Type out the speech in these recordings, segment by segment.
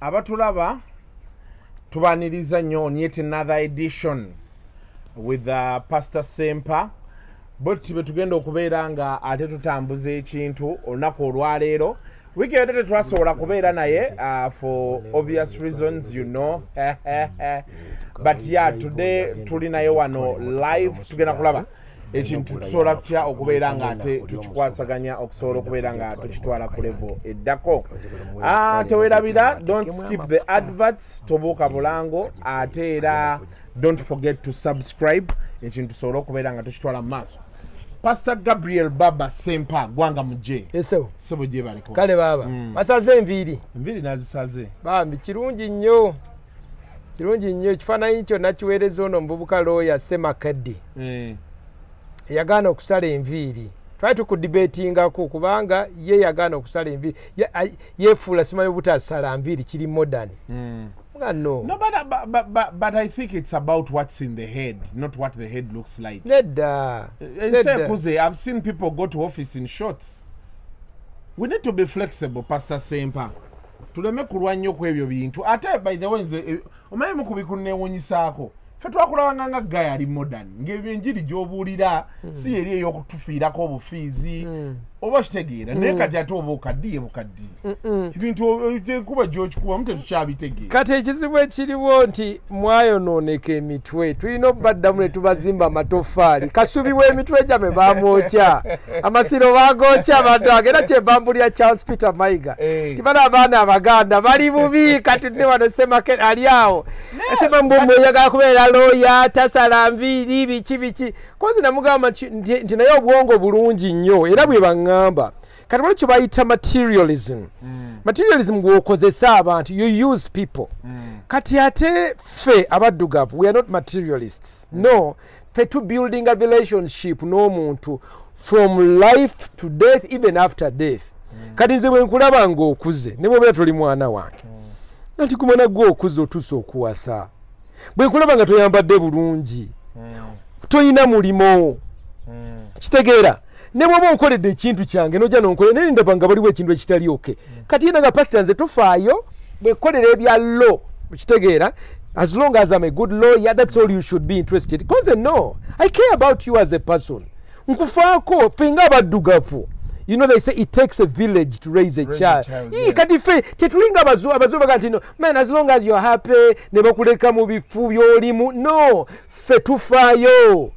abatulaba tubaniriza nnyo on yet another edition with Pastor Sempa. But betugenda okubeera nga ate tutambuza ekintu olunaku olwaleero. Wiki yadde tetwasobola kubeera naye for obvious reasons, you know. But yeah, today tuli naye wano live tugenda kulaba ekintu tusobola tutya okubeera nga ate tukikwasaganya okusobola okubeera nga tukitwala ku level eddako. Teweerabira, don't skip the adverts, tobuuka bulango, ate era don't forget to subscribe ekintu tusobola okubeera nga tukitwala mu maaso. Pastor Gabriel Baba Sempa gwanga muje. Eso. Sebo je bareko. Kale baba. Basaze enviri. Enviri nazisaze. Bambi kirungi nnyo. Kirungi nnyo kifaananyi kyo nakiweereza ono mububuka lawyer Semakaddi. Yagaana okusala enviri. Twali tukudibetingako kubanga ye yagaana okusala enviri. Yefuula simanyi butasala enviri kiri modern. No, but I think it's about what's in the head, not what the head looks like. I've seen people go to office in shorts. We need to be flexible, Pastor Sempa. Tuleme kulwa nnyo ku ebyo bintu. Ate by the way nze omanyi mu kubikunneewuunyisaako. Ffe twakulabanga nga gaya ali modern. Ng'enjiri gy'obuulira si eri ey'okutufiirako obufiizi. Oba kitegeera naye kati ate oba okaddiye bukaddiye. Ebintu kuba gy'okikuba mu tetukyabitegeera. Kati ekizibu ekiriwo nti mwayonooneka emitwe. Tulina okubaddamu ne tubazimba amatoffaali. Kasubi w'emitwe gyamwe baamwokya. Amasiro baagokya abantu era kyebambulira Charles Peter Mayiga. Tibala abaana Abaganda bali bubi kati ne wano Semake ali awo. Esema mbombo oyagala kubeera lawyer tasala nviiri biki. Kozi namugamba nti naye obwongo bulungi nnyo era bwe bangamba. Kati walicho bayita materialism. Materialism gwokozesa abantu, you use people. Kati ate fe abaddugavu, we are not materialists. No, fe to building a relationship n'omuntu from life to death, even after death. Kati nze bwe nkulaba ng'okuze ne bw'obeera toli mwana wange. Nanti kumana gwe okuze otuuse okuwasa. Bwe nkulaba nga toyambadde bulungi. Toyina mulimo. Kitegeera. Ne bw'oba onkoledde ekintu kyange n'ojja n'onkolera naye ndaba nga waliwo ekintu ekitali oke. Kati yena nga pasita nze tufaayo bwekolera ebya law okitegeera. As long as I'm a good lawyer, that's all you should be interested. Because no, I care about you as a person. Nkufaako ffe nga abaddugavu. You know, they say it takes a village to raise a child. Kati ffe tetulinga abazuuba baga nti no, man, as long as you're happy ne bakuleka mu bifu by'olimu. No, ffe tufaayo.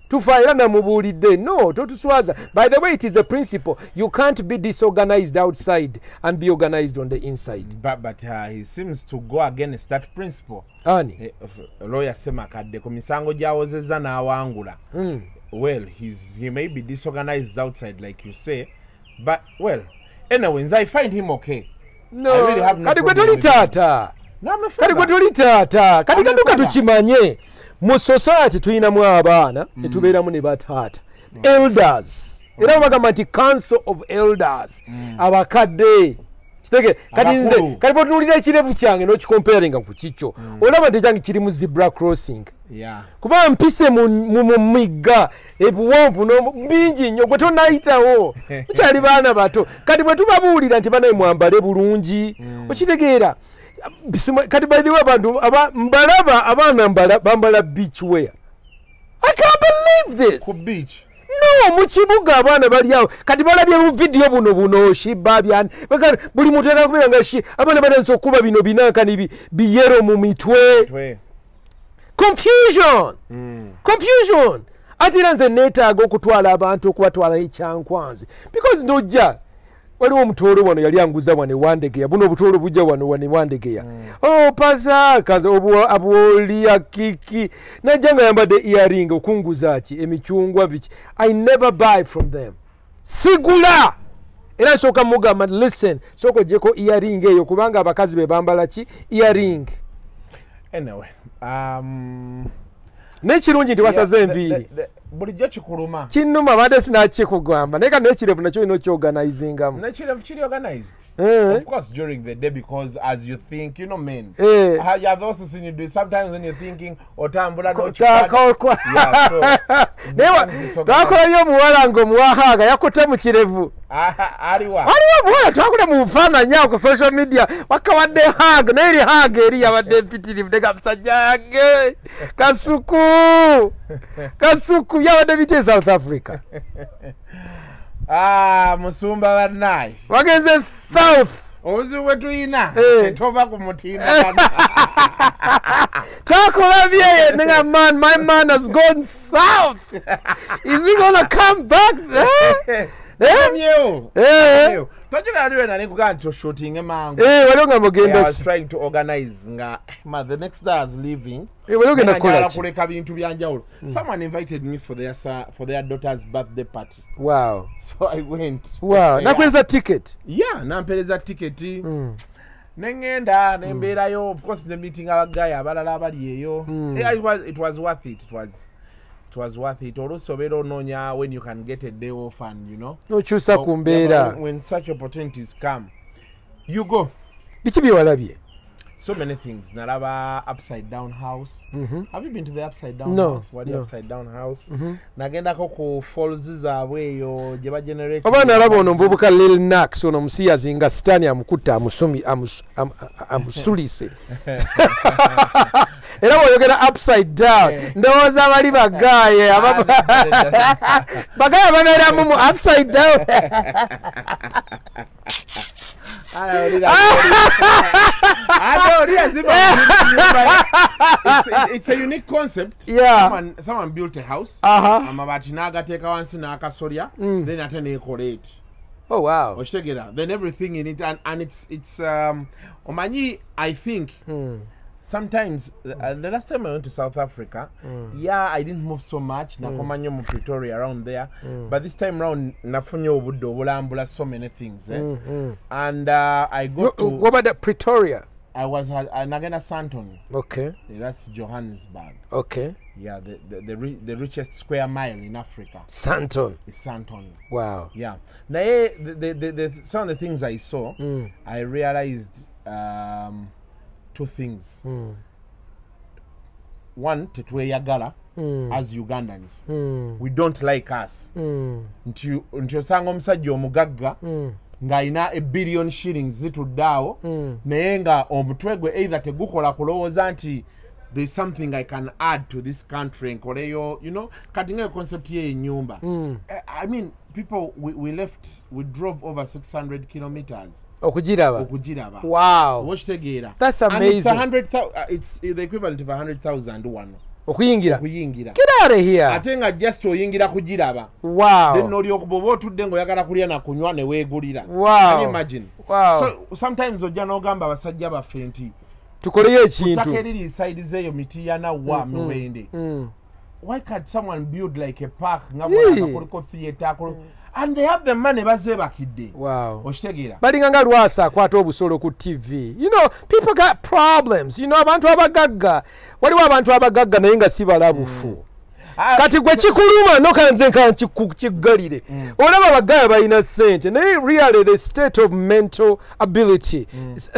Tufaira na mubulide. No, totuswaza. By the way, it is a principle. You can't be disorganized outside and be organized on the inside. But he seems to go against that principle. Ani? Lawyer Semakadde ku misango gyawozezza n'awangula. Well, he may be disorganized outside like you say, but well, anyways, I find him okay. No, I really have no problem with him. No, I'm kati gwe tuli taata. Kati kaduka tukimanye. Mu society tuyinamu abaana etubeeramu ne bataata. Elders. Era bagamba nti council of elders. Abakadde. Kitege kati nze kati bw'otunuulira ekirevu kyange n'okikomparinga ku kikyo. Olaba nti ekyange kiri mu zebra crossing. Kuba mpise mu migga ebiwonvu bingi nnyo gwe tonayitawo. Mukyali baana bato. Kati bwe tubabuulira nti banaye mwambale bulungi. Okitegeera. Kati by the way abantu mbalaba abaana bambala beach wear. I can't believe this. Ku beach. No, mu kibuga abaana bali awo. Kati balabye mu video buno shiba byani. Buli muntu akubeera nga abaana badansa okuba bino binankani biyero mu mitwe. Confusion. Confusion. Atira nze neetaaga okutwala abantu okubatwala ekyankwanzi. Because ndojja waliwo omutoolo wano yali anguza wano ewandegeya. Buno obutoolo bujja wano ewandegeya. Oh, pasa kaze abwoli kiki. Najja nga yambadde earring okunguza ki emichungwa biki. I never buy from them. Sigula. Era nsooka mugamba listen, soko jeko earring eyo kubanga abakazi be bambala ki earring. Anyway, nekirungi nti wasaze enviiri. bulijjo kikuluma kinnuma abadde sinakikugamba naye kano ekirevu nakyo olina okyorganizingamu nekirevu kiri organized of course during the day because as you think men you have also seen you do it sometimes when you're thinking otambula twakolayo omuwala ng'omuwahaaga yakutte mu kirevu aliwa omuwala twakula mu bufaananyi awo ku social media wakawadde haag naye eri haag eri yabadde empitirivu nega musajja yange kasuku yabadde bite South Africa musumba bannaye wagenze south obuzibu bwe tuyina tova ku mutimba twakulabye nenga my man has gone south is he gonna come back I was trying to organize the next day I was leaving kuleka bintu byanjawulo someone invited me for their daughter's birthday party. Wow. So I went. Wow. Nakweza ticket. Yeah, nampereza ticket. Nengenda nembeerayo of course the meeting abagaya abalala abali eyo. It was worth it. It was worth it. Also, we don't know when you can get a day off and no chusa kumbera. When such opportunities come, you go. Bichibi walabye. So many things. Naraba upside down house. Have you been to the upside down house? What the upside down house? Nagenda ko falls zaabwe yo jeba generate. Oba naraba ono mbubuka Lil Nax ono musiya zinga stani amukuta amusulise. Era boyogera upside down. Ndowooza bali bagaye bagaye babeera mu upside down. It's a unique concept. Yeah. Someone built a house. Amabati nagateka wansi nakasolya. Then ate nekolate. Oh wow. Then everything in it and it's omanyi I think sometimes the last time I went to South Africa, I didn't move so much. Nakomanyo mu Pretoria around there, but this time around nafunye obuddo obulambula so many things. And I go to. What about that Pretoria? I was Nagana Santon. Okay. That's Johannesburg. Okay. Yeah, the richest square mile in Africa. Santon. It's Santon. Wow. Yeah. Now, the some of the things I saw, I realized two things. One, tetweyagala as Ugandans. We don't like us. Nti osanga omusajja omugagga ng'alina $1 billion zituddaawo naye nga omutwe gwe either tegukola kulowooza nti there's something I can add to this country nkoleyo kati nga concept ye ennyumba. I mean people we drove over 600 kilometers okugiraba. Wow. Okitegeera. That's amazing. And it's the equivalent of 100,000 one. Okuyingira. Get out of here. Ate nga just oyingira kugiraba. Wow. Then noli okuboba otudde ng'oyagala kulya na kunywa ne weegulira. Wow. Can you imagine? Wow. So sometimes ojja n'ogamba abasajja baffe nti tukoleyo ekintu. Tutakeri side zeyo miti yana wa muwende. Why can't someone build like a park kuliko theater and they have the money bazebakidde. Wow. Okitegeera. Balinganga lwasa akwata obusolo ku TV. People got problems. Abantu abagagga. Waliwo abantu abagagga naye nga si balabufu. Kati gwe kikuluma nokanze kiggalire. Olaba abagagga balina ssente. Naye really the state of mental ability.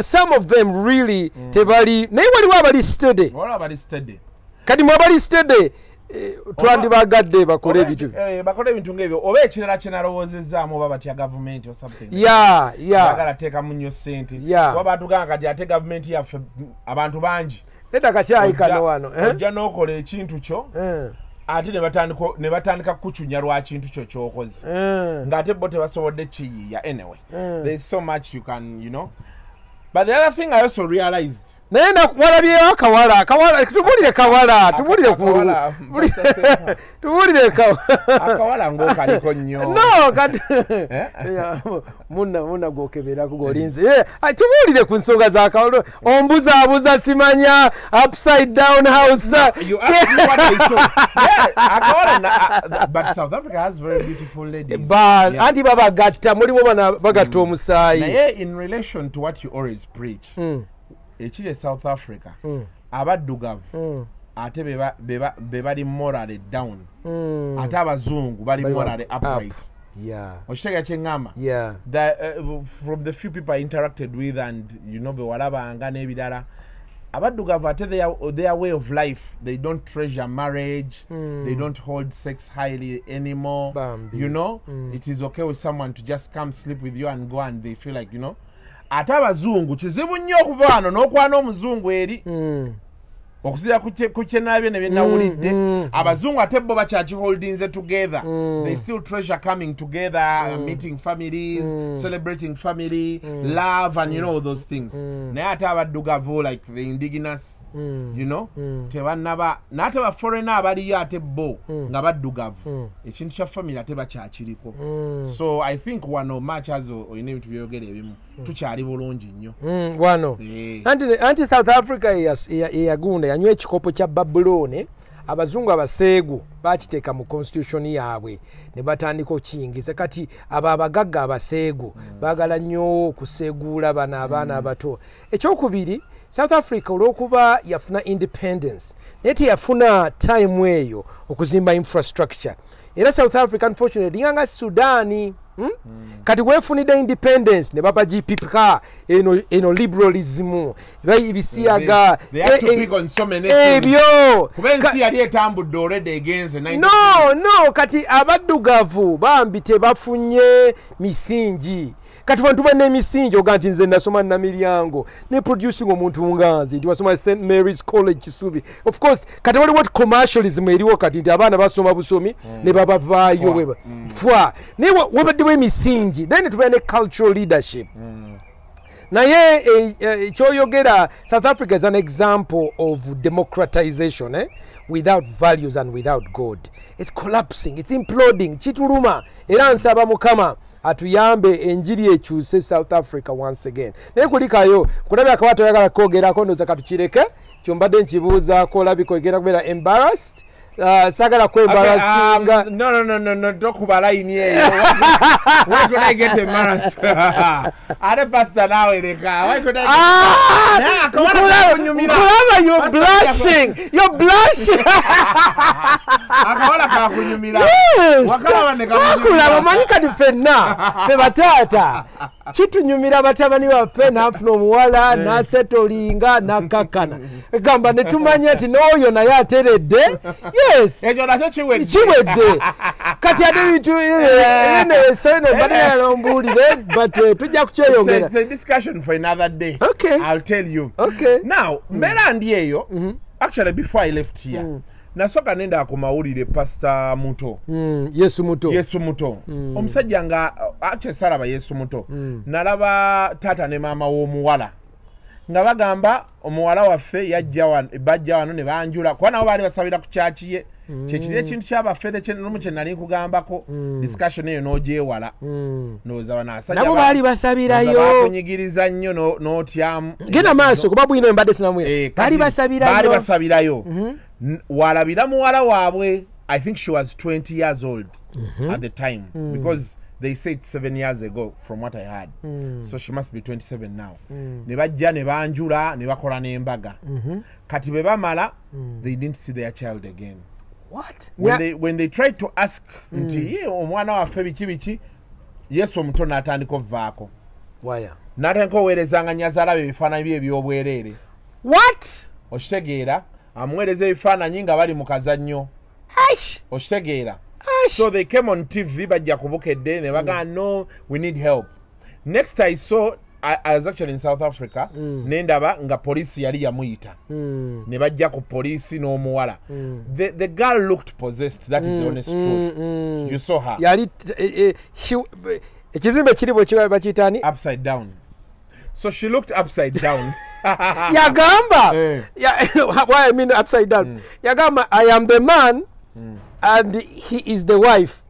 Some of them really tebali. Naye waliwo abali steady. Kati mwabali steady. Twandibagadde bakole ebintu ng'ebyo oba ekirala kye nalowoozezaamu oba batya gavumenti or something. Agala teekamu nnyo ssente oba batugamba kati ate gavumenti yaffe abantu bangi nedda kakyayikano wano ojja n'okola ekintu kyo ate ne batandika kukucunya lwa kintu kyo ky'okoze ng'ate bo tebasobodde kiyiiya. Anyway, there is so much you can but the other thing I also realized naye walabyeyo akawala tubulire kawala tubulire akawala ng'okaliko nnyo no kati munna gwokebera kugolinze tubulire ku nsonga z'akawala ombuzaabuza simanya upside down house. You asked me what I saw. Akawala but South Africa has very beautiful ladies anti babagatta mulimu bana bagatta omusaayi naye in relation to what you always preach ekiri South Africa abaddugavu ate be bali morally down ate abazungu bali morally upright. Yeah. Oshega chengama. Yeah. That from the few people I interacted with and you know be walabanga nebidala abaddugavu ate their way of life, they don't treasure marriage, they don't hold sex highly anymore. Bambi. You know, it is okay with someone to just come sleep with you and go, and they feel like, you know, ate abazungu kizibu nnyo okuva wano n'okwana omuzungu eri okusira kuche nabye ne nawulidde abazungu ate bo bachachi holdings together. They still treasure coming together, meeting families, celebrating family, love, and you know those things. Naye ate abaddugavu like the indigenous, you know, tebanaba nate ba foreigner abaliyo ate bo nga baddugavu ekintu kya family ate bakyakiriko. So I think wano much as oyina ebintu byogera ebimu tukyali bulungi nnyo wano anti South Africa eyagunda yanywa ekikopo kya Babylone. Abazungu abaseegu bakiteeka mu constitution yaabwe ne batandika okiyingiza. Kati abo abagagga abaseegu baagala nnyo okuseeguula bano abaana abato. Ekyokubiri, South Africa olw'okuba yafuna independence naye teyafuna time eyo okuzimba infrastructure. Era South Africa unfortunately nga Sudan kati wefunide independence ne baba GPK eno liberalism ebisiyaga ebyo kubensi yali etambudde already against no kati abaddugavu bambi tebafunye misingi. Kati bantu bane misingi oganti nze nasoma na milyango ne producing omuntu nganzi ndi wasoma St Mary's College Kisubi. Of course kati wali what commercialism eriwo kati nti abaana basoma busomi ne babavaayo weba fwa ne wabadde we misingi then tubane cultural leadership. Naye kyoyogera South Africa is an example of democratization without values and without God. It's collapsing, it's imploding. Kituluma era nsaba Mukama atuyambe enjiri ekyuse South Africa once again. Naye kulikayo kulabya akawato yagala kogerako ndoza katukireke kyombadde nkibuuza ko labiko egera kubeera embarrassed. Sagala kwembarassinga. No, dokuba line eyo. Why could I get embarrassed? Are pastor nawe leka. Why could I get you're blushing. You're blushing. Akaona kakunyumira. Wakala waneka kunyumira. Bamanika difenna. Fe batata. Chitunyumira batabani baffe nafuna omuwala nasetolinga nakakana. Gamba ne tumanya ati n'oyo naye ateredde. Yes. Ejo nakyo chiwedde. Kati ate bitu ene sene badala lombulire but tujja kukyeyongera. It's a discussion for another day. Okay. I'll tell you. Okay. Now, mbera ndi eyo actually before I left here. Nasoka nenda ku mawulire Pastor Muto. Yesu Muto. Omusajja nga actually salaba Yesu Muto. Nalaba tata ne mama w'omuwala. Nga bagamba omuwala waffe yajja wano ne banjula kuba nabo baali basabira ku kyaki ye kyekiri ekintu kyabaffe nomu kye nali nkugambako discussion eyo n'ogyewala nooza banasajja nabo baali basabirayo bakunyigiriza nnyo n'otyamu genda maaso kuba bwino embadde sinamwera baali basabirayo walabira muwala waabwe. I think she was 20 years old at the time because they said 7 years ago from what I heard. So she must be 27 now. Ne bajja ne banjula ne bakola n'embaga. Kati be bamala they didn't see their child again. What? When they tried to ask nti ye omwana waffe biki Yesu Omuto n'atandika ovaako. Waya. N'atandika oweerezanga nyazaala be ebifaananyi bye eby'obwereere. What? Okitegeera amuweereza ebifaananyi nga bali mu kazannyo. Okitegeera. So they came on TV bajja kubukedde ne baga no we need help. Next I saw I was actually in South Africa nendaba nga polisi yali yamuyita ne bajja ku polisi n'omuwala. The girl looked possessed. That is the honest truth. You saw her yali ekizimbe kiribo bakitani upside down. So she looked upside down. Yagamba why I mean upside down. Yagamba I am the man and he is the wife.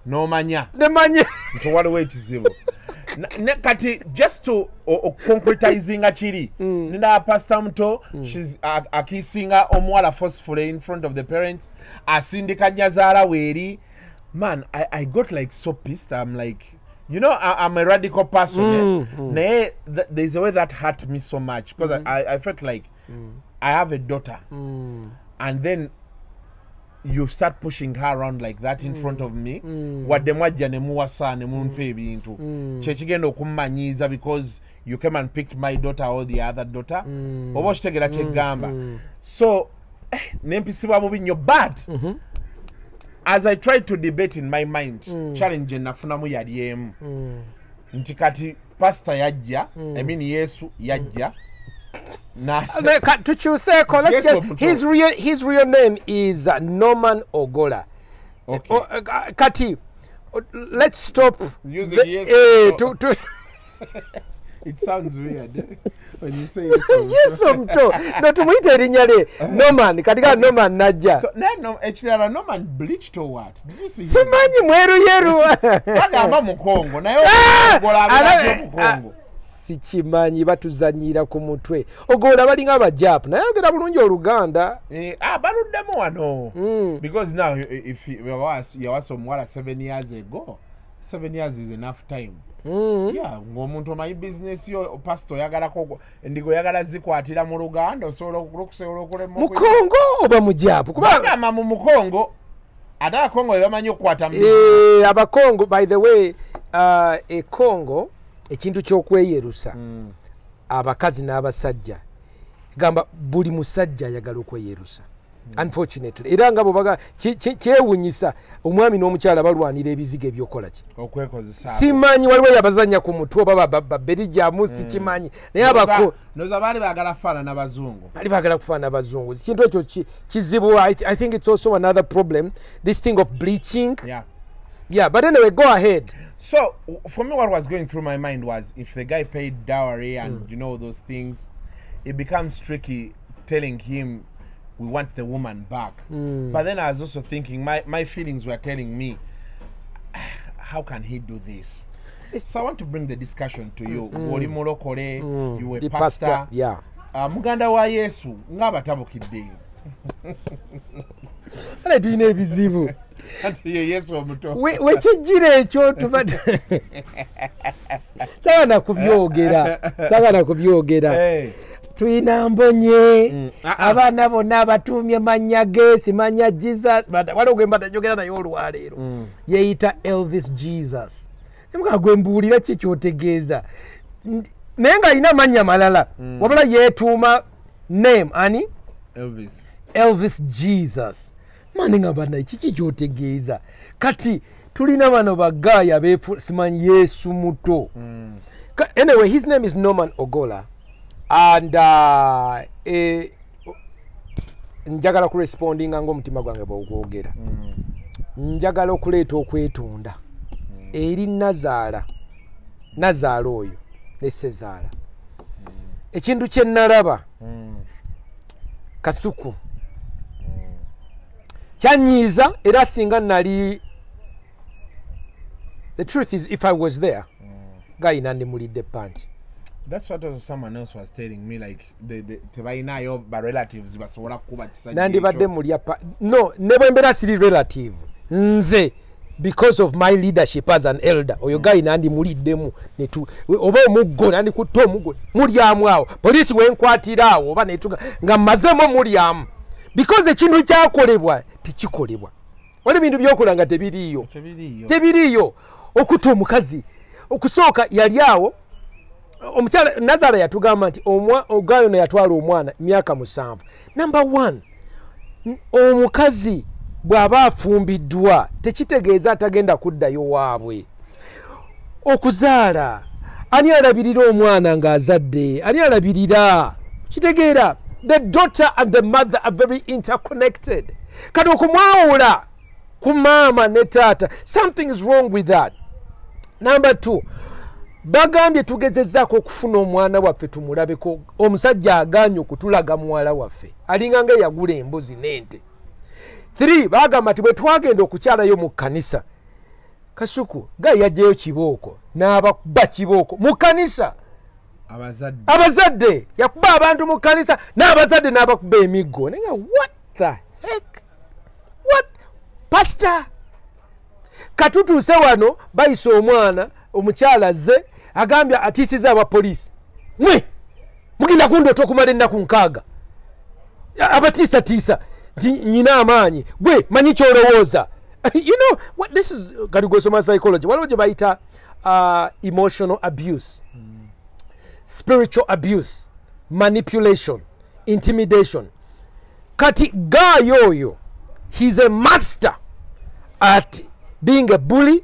No manya. The manya. Nto waliwo ekizibu. Kati just to concretizing achiri. Nina Pastor Muto, she's akisinga omuwala forcefully in front of the parents. Asindika nyazaala weri. Man, I got like so pissed. I'm like, You know, I'm a radical person. There's a way that hurt me so much because I felt like I have a daughter, and then you start pushing her around like that in front of me. Wadde mwajja ne muwasa ne mumpa ebintu kyekigenda okummanyiiza because you came and picked my daughter or the other daughter. Oba okitegera kyegamba. So nempisibwa bubi nnyo, but as I tried to debate in my mind, challenge nafunamu yali emu nti kati pastor yajja, I mean Yesu yajja. To choose his real name is Norman Ogola. Okay. Kati, let's stop using Yesu. It sounds weird when you say Yesu Omuto. No, tumuite erinnya lye Norman. Katika Norman najja. So no, actually Norman bleached or what? Did you see? Simanyi mweru yeru. Bagamba mukongo naye Ogola abira mukongo. Sikimanyi batuzanyira ku mutwe. Ogola balinga abajap naye ogera bulungi Oluganda. Baluddemu wano. Because now if you was somewhere 7 years ago, 7 years is enough time. Yeah, ng'omuntu omanyi business yo pastor yagalako ndigo yagala zikwatira mu Luganda osobola okulema mukongo oba mujapu kubanga mu mukongo ate Kongo yamanyi okukwata abakongo. By the way, e Congo ekintu ky'okweyerusa abakazi n'abasajja gamba buli musajja ayagala okweyerusa. Unfortunately era nga bobaga kyewunyisa omwami n'omukyala balwanira ebizigo ebyokola ki okwekozesa. Simanyi waliwo yabazanya ku mutwe oba babberija musi kimanyi naye abako noza bali bagala kufaana n'abazungu, bali bagala kufaana n'abazungu. Kintu ekyo kizibu. I think it's also another problem, this thing of bleaching. Yeah, but anyway, go ahead. So for me, what was going through my mind was if the guy paid dowry and you know those things, it becomes tricky telling him we want the woman back. But then I was also thinking, my feelings were telling me, how can he do this? So I want to bring the discussion to you. You were pastor. Yeah. Muganda wa Yesu ngabatabukidde. Ale tuyina ebizibu. Yesu Omuto. Wekijjira ekyo tubadde. Sagana kubyogera. Tuyina mbonye abaana bonna abatumye mannya ge simanya Jesus waliwo gwe mbadde njogera naye olwaleero yeeyita Elvis Jesus. Nemuka gwe mbuulira ki kyotegeeza naye ng'alina mannya malala wabula yeetuuma name ani Elvis Jesus. Mani nga bana kiki kyotegeeza kati tulina bano bagaaya beefu simanyi Yesu Omuto. Anyway, his name is Norman Ogola. And njagala kurespondinga ng'omutima gwange bw'ogwogera. Njagala okuleeta okwetunda eri Nazaala oyo ne Sezaala. Ekintu kye nalaba kasuku kyanyiiza era singa nali, the truth is if I was there gayi nandimulidde panchi. That's what also someone else was telling me, like the tebainayo ba relatives basobola kuba kisajja. Nandibadde mulya no, nebwe mbera siri relative nze because of my leadership as an elder oyo gayi nandimuliddemu netu oba omuggo nandikutte omuggo mulyamu awo poliisi wenkwatira awo oba netuga nga mazemo mulyamu because ekintu kyakolebwa tekikolebwa. Wali bintu byokola nga tebiriyo okutta omukazi okusooka yali awo. Omukyala Nazaala yatugamba nti ogayo ne yatwala omwana myaka 7. Number 1, omukazi bw'aba afumbiddwa tekitegeeza atagenda kuddayo waabwe. Okuzaala ani alabirira omwana ng'azadde, ani alabirira kitegeera. The daughter and the mother are very interconnected. Kati okumwawula ku maama ne taata, something is wrong with that. Number 2, bagambye tugezezzaako okufuna omwana waffe tumulabeko. Omusajja agaanye okutulaga muwala waffe alinga nga yagula embuzi n'ente. 3, bagamba nti bwe twagenda okukyalayo mu kkanisa kasuku gayi yajjayo kibooko n'abakuba kibooko mu kkanisa. Abazadde yakuba abantu mu kkanisa n'abazadde n'abakuba emiggo. Nenga what the heck? What? Pastor katutuuse wano bayisa omwana omukyala ze agambye atiisiza abapoliisi mwe mugenda kundoota okumala ennaku 6 abatiisatiisa nti nyina amaanyi gwe manyi kyolowooza. You know what this is kati gwesoma psychology waliwo gye bayita emotional abuse, spiritual abuse, manipulation, intimidation. Kati guy oyo he's a master at being a bully,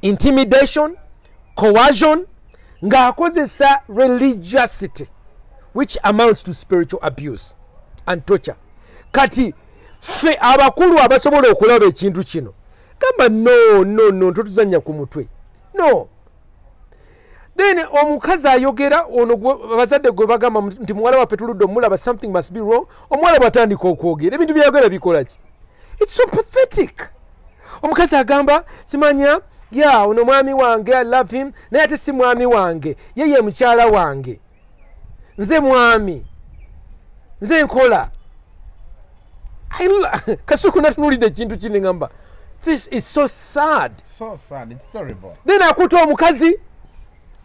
intimidation, coercion, ng'akozesa religiosity which amounts to spiritual abuse and torture. Kati fe abakulu abasobola okulaba ekintu kino gamba no totuzanya ku mutwe no. Then omukazi ayogera ono abazadde gwe bagamba nti muwala waffe tuludde omulaba something must be wrong. Omuwala bwatandika okwogera ebintu byayogera bikola ki? It's so pathetic. Omukazi agamba simanya ono mwami wange I love him naye ate si mwami wange yeye mukyala wange nze mwami nze nkola kasuku natunulidde ekintu kini ngamba this is so sad, it's terrible. Then akuta omukazi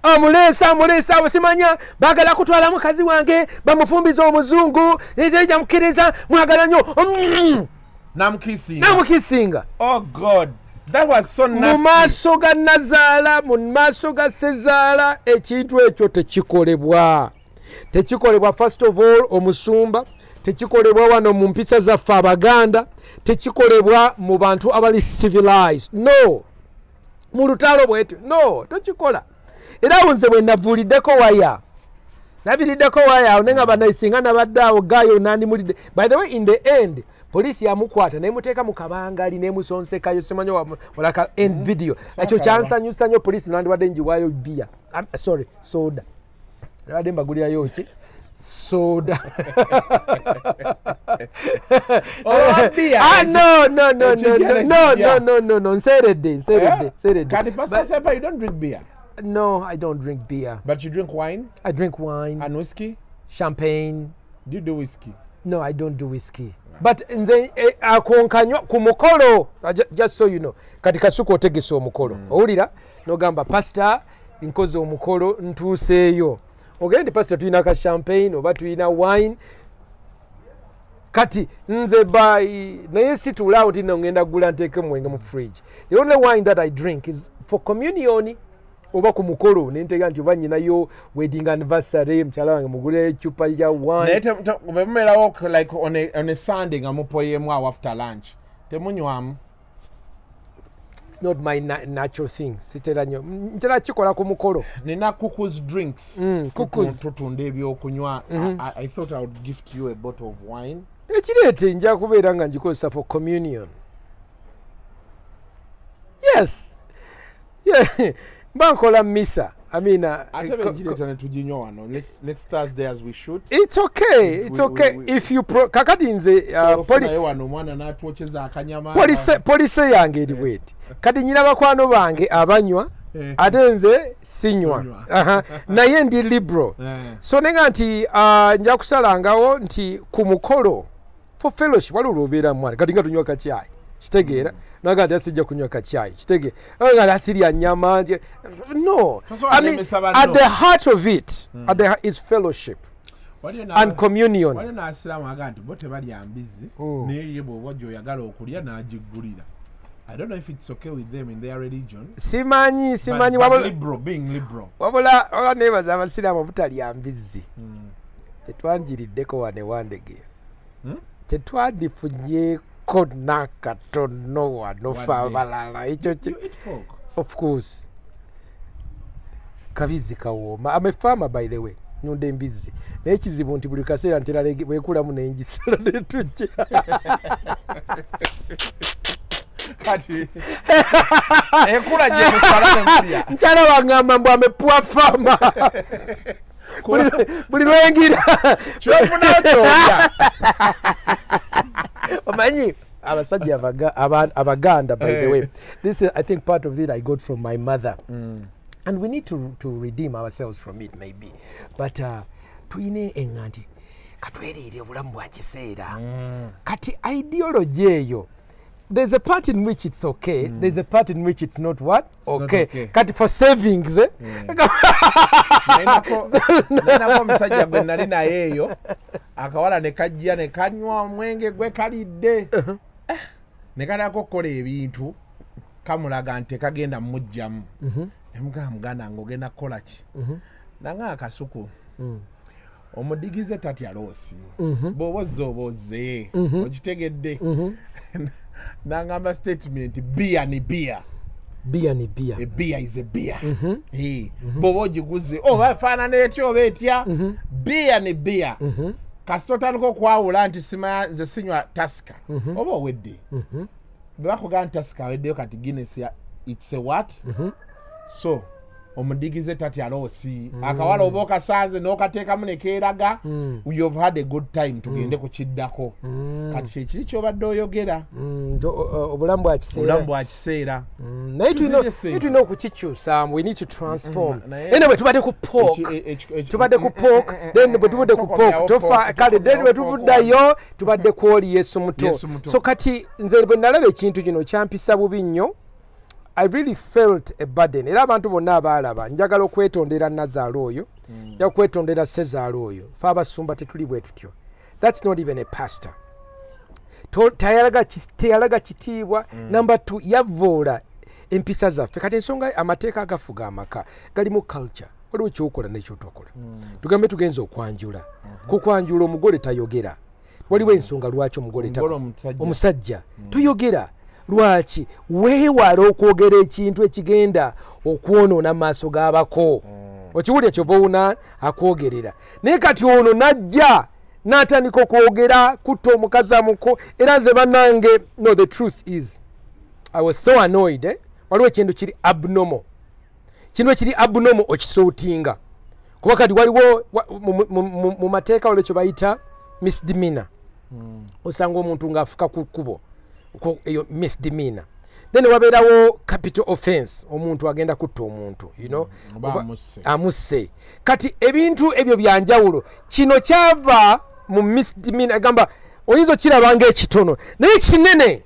amuleesa simanya baagala kutwala mukazi wange bamufumbiza omuzungu eja mukiriza mwagala nnyo namukisinga. Oh God, that was so nasty. Mu maaso ga Nazaala mu maaso ga Sezaala ekintu ekyo tekikolebwa first of all omusumba, tekikolebwa wano mu mpisa zaffe Abaganda, tekikolebwa mu bantu abali civilized. No, mu lutalo bwetu no tokikola. Era nze bwe navuliddeko waya onenga banaisinga nabadde awo gayo nandi mulidde. By the way, in the end poliisi yamukwata nemuteeka mu kabangali nemusonsekayo simanyi walaka end video ekyo kyansanyusa nnyo. Poliisi nandibadde njiwaayo bia sorry soda nabadde mbagulirayo ki soda. No nseredde. Pastor Sempa, you don't drink beer? No, I don't drink beer. But you drink wine? I drink wine. And whiskey? Champagne. Do you do whiskey? No, I don't do whiskey. But nze akonkanywa ku mukolo, just so you know, kati kasuku otegese omukolo owulira nogamba pastor nkoze omukolo ntuuseeyo ogende pastor tulina ka champagne oba tulina wine kati nze naye situulaawo tina ngenda gula nteeke mwenge mu fridge. The only wine that I drink is for communion oba ku mukolo nentega nti oba nyinayo wedding anniversary mukyala wange mugule ecupa ya wine. Bwemumerawo like on a Sunday nga mupoyemu awo after lunch temunywamu? It's not my natural thing. Sitera nnyo ntera kikola ku mukolo. Nina Cuckoo's drinks. Cuckoo's tutunda ebyokunywa. I thought I would gift you a bottle of wine. Ekireete nja kubeera nga ngikozesa for communion. Yes. Yeah. Bankola misa. I mean, next Thursday as we shoot. It's okay. If you kakati nze police yange eri bweti. Kati nyina bakwano bange abanywa ate nze sinywa. Naye ndi liberal. So nenga nti nja kusalangawo nti ku mukolo for fellowship waliwo obeera mwana kati nga tunywa kachai. Kitegeera naga nti asijja kunywa kachai kitegeera nga asirya nyama no. I mean at the heart of it is fellowship and communion. Wali n'asiramu aga nti bo tebalya mbizi naye ye bw'oba gy'oyagala okulya n'agiggulira. I don't know if it's okay with them in their religion. Simanyi being liberal. Wabula nebaza abasiraamu obutalya mbizi tetwanjiriddeko wane wandege tetwandifunyeeko nakatono wano fe abalala ekyo of course kabizi kawooma. I'm a farmer by the way. Nyunda embizi naye kizibu nti buli kaseera ntera bwekulamu nenjisala netujja kati ekula gye musala nemulya nkyala wangamba mbu amepua fama buli lwengira kyofunakyolya omanyi abasajja abaganda by the way this is I think part of it I got from my mother and we need to redeem ourselves from it maybe but tuyine enganti katwerire obulamu bwa kiseera kati ideology eyo there's a part in which it's okay, there's a part in which it's not what? Okay. Cut for savings, eh? Nako msajja gwe nali naye eyo akawala ne kajja ne kanywa omwenge gwe kalidde ne kalako kola ebintu kamulaga nti kagenda mujjamu muganda ngogenda kola ki nanga akasuku omudigize tatya loosi boboze okitegedde nangamba statement beer ni beer. Beer ni beer. A beer is a beer. Bobo jiguze. Oh, bafanana etyo betya. Beer ni beer. Kasitota nko kwawula nti sima ze sinywa Tusker. Oba wedde. Bakugana Tusker wedde kati Guinness ya it's a what? So omudigize tatya loosi akawala oboka sanze n'okateeka mu nekeeraga we have had a good time tugende kukiddako kati kyekiri kyobadde oyogera obulamu bwa kiseera naye tulina okukikyusa we need to transform ene bwe tubadde ku pork then bwe tuvudde ku pork tofa kale then bwe tuvuddayo tubadde ku oli Yesu Muto so kati nze bwe nalaba ekintu kino kyampisa bubi nnyo I really felt a burden. Era abantu bonna abalaba njagala okwetondera Nazaalo oyo, njagala okwetondera Sezaalo oyo. Fa abasumba tetuli bwe tutyo. That's not even a pastor. Teyalaga kitiibwa. Number 2 yavoola empisa zaffe. Kati ensonga amateeka agafuga amaka galimu culture. Waliwo kyokola n'ekyotokola. Tugambe tugenza okwanjula. Kukwanjula omugole tayogera. Waliwo ensonga lwaki omugole omusajja toyogera. Lwaki weewala okwogera ekintu ekigenda okwonoona maaso g'abako okiwulya kyova owuna akwogerera naye kati ono najja n'atandika okwogera kutta omukazi amuko era nze bannange no the truth is I was so annoyed waliwo ekintu kiri abnormal kintu ekiri abnormal okisoutinga kuba kati waliwo mu mateeka waliwo kye bayita misdemeanor osanga omuntu ng'afuka ku kkubo eyo misdemeanor then wabeerawo capital offense omuntu agenda kutta omuntu amusse kati ebintu ebyo byanjawulo kino kyava mu misdemeanor agamba oyinza okiraba ng'ekitono naye kinene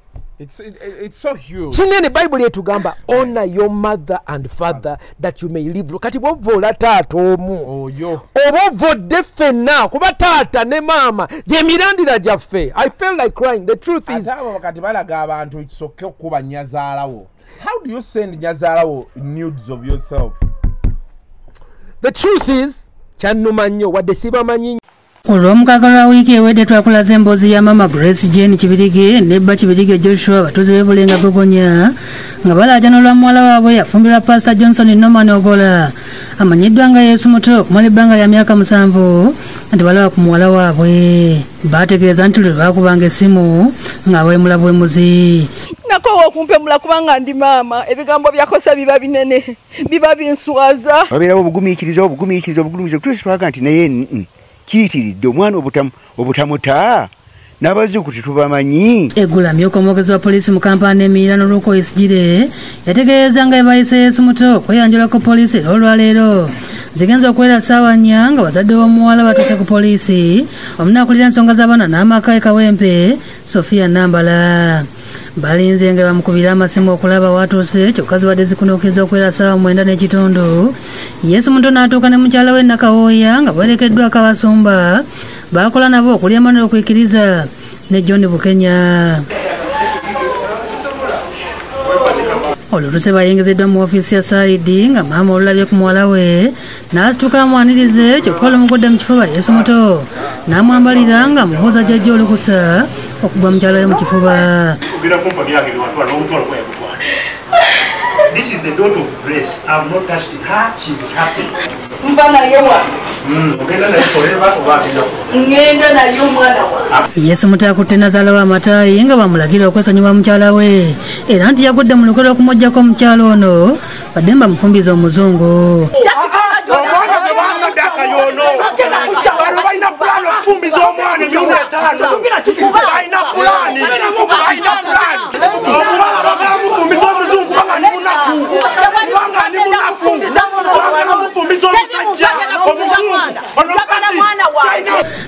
it's so huge kinene Bible etugamba honor your mother and father that you may live kati bw'ovoola taata omu oba ovodde ffenna kuba taata ne maama gyemirandira gyaffe I felt like crying the truth is kati balaga abantu kisoke okuba nyazaalawo how do you send nyazaalawo nudes of yourself the truth is kyannuma nnyo wadde sibamanyi olw'omukaga lwa wiiki ewedde twakulaza emboozi ya mama Grace Jane Kibirige nebba Kibirige Joshua abatuuze b'ebulenga Gogonya nga balaaja n'olwa muwala waabwe yafumbirwa Pastor Johnson Norman Ogola amanyiddwa nga Yesu Muto okumala ebbanga lya myaka 7 nti balaba ku muwala waabwe baategeeza nti lwe baakubanga essimu ng'aweemula bwemuzi nakowa okumpemula kubanga ndi maama ebigambo byakosa biba binene biba binswaza wabeerawo obugumiikiriza tusi twaga nti naye kiyitiridde omwana obutamuta n'abazzukulu tetubamanyi eggula myuka omwogezi wa poliisi mu kampani emiirano Luko Isjire yategeeza nga ebayise Yesu Muto okweyanjula ku poliisi era olwaleero zigenza okuwera ssaawa 4 nga bazadde w'omuwala batuuse ku poliisi omunaakulira ensonga z'abaana n'amaka e Kawempe Sofia Nambala balinze nga bamukubira amasimu okulaba watuuse kyokka zibadde zikunuukiriza okuwera ssaawa 9 n'ekitundu Yesu Muto n'atuuka ne mukyala we Nakawooya nga bolekeddwako abasumba bakola nabo okulya Emmanuel Kwikiriza ne John Bukenya olutuse bayingiziddwa mu ofiisi ya Saidi nga maama olulabye ku muwala we n'asituka amwanirize kyokka olumugudde mu kifuba Yesu Muto n'amwambalira nga mubuuza jjajja olukusa okugwa mukyala we mu kifuba This is the daughter of Grace. I have not touched her. She's happy. mbana yewa Ogenda naye forever oba ngenda naye omwana wa Yesu Muto akutte Nazaalo w'amatayi nga bamulagira okwesonyiwa mukyala we era nti yagudde mu lukero okumuggyako omukyala ono badde bamufumbiza omuzungu omwana gwe basaddaaka yono bano balina pulaani okufumbiza omwana ebyomwetaano balina pulaani omuwala bagala mufumbiza omuzungu banga ndi munaku twagala mufumbiza omusajja omuzungu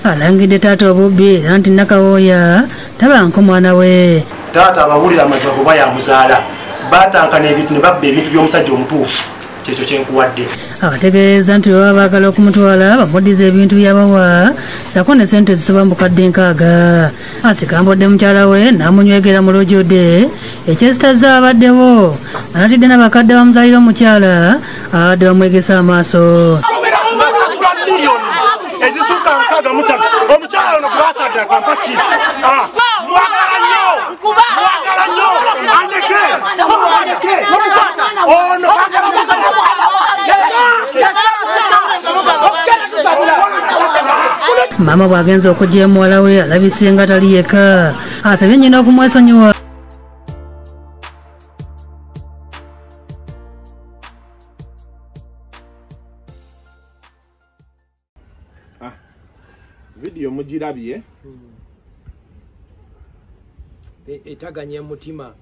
alangidde taata obubbi era nti Nakawooya tabanko mwana we taata abawulira amazima kuba yamuzaala batankana ebintu ne babba ebintu by'omusajja omutuufu kyekyo kyenkuwadde. Abategeeza nti baba baagala okumutwala bamuddiza ebintu byabawa sako ne sente zisoba mu kadde nkaaga. Asikambodde mukyala we n'amunywegera mu lojodde ekyesitazza abaddewo anatidde n'abakadde bamuzaalira omukyala abadde bamwegesa amaaso. Basasula millions ezisuka nkaaga mutano omukyala ono kubasadde akampakisi mwagala nnyo andeke ono Mama bw'agenza okujja muwala we alabise nga tali yekka asabye nnyina okumwesonyiwa. Video mugirabye etaganya mutima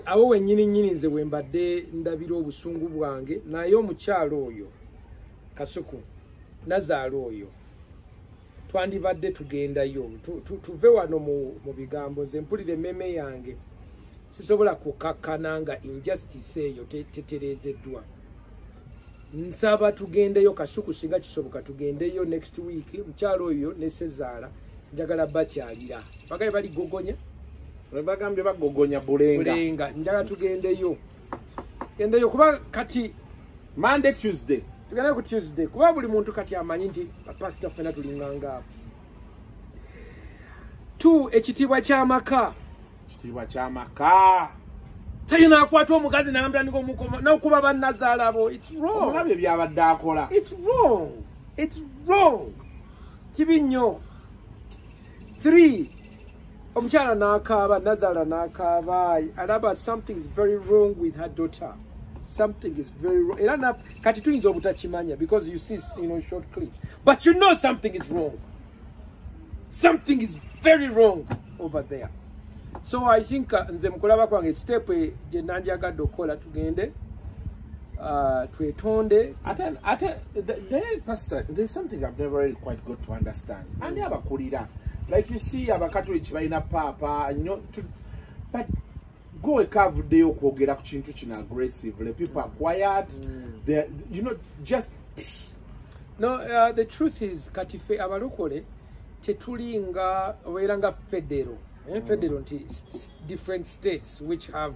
awo wennyini nze bwe mbadde ndabira obusungu bwange naye omukyalo oyo Kasuku nazaalo oyo twandibadde tugendayo tuve wano mu bigambo nze mpulira emmeme yange sisobola kukakkana nga injustice eyo tetereezeddwa. Nsaba tugendeyo Kasuku singa kisoboka tugendeyo next week mukyalo oyo ne Sezaala njagala bakyalira bagaye bali gogonya bagambye bagogonya bulenga njagala tugendeyo kuba kati Monday Tuesday tugenda ku Tuesday kuba buli muntu kati amanyi nti pastor fena tulinganga apo tu ekitiibwa ky'amaka sayina akwata omukazi n'agamba ndiko omukoma n'okuba bannazaala bo. It's wrong. Omulabye byabadde akola. It's wrong. Kibi nnyo. 3 omukyala n'akaaba nazaala n'akaaba alaba something is very wrong with her daughter. Something is very wrong. Era kati tuyinza obutakimanya because you see short clips. But you know something is wrong. Something is very wrong over there. So I think nze mukulaba kwange step gye nandyagadde okukola tugende twetonde. Pastor, there's something I've never really quite got to understand. And abakulira, like you see abakatoliki balina papa, but go ekavuddeyo okwogera ku kintu kino aggressively. People are quiet. They're, just no. The truth is katife abalokole tetulinga obeera nga federal. Federal different states which have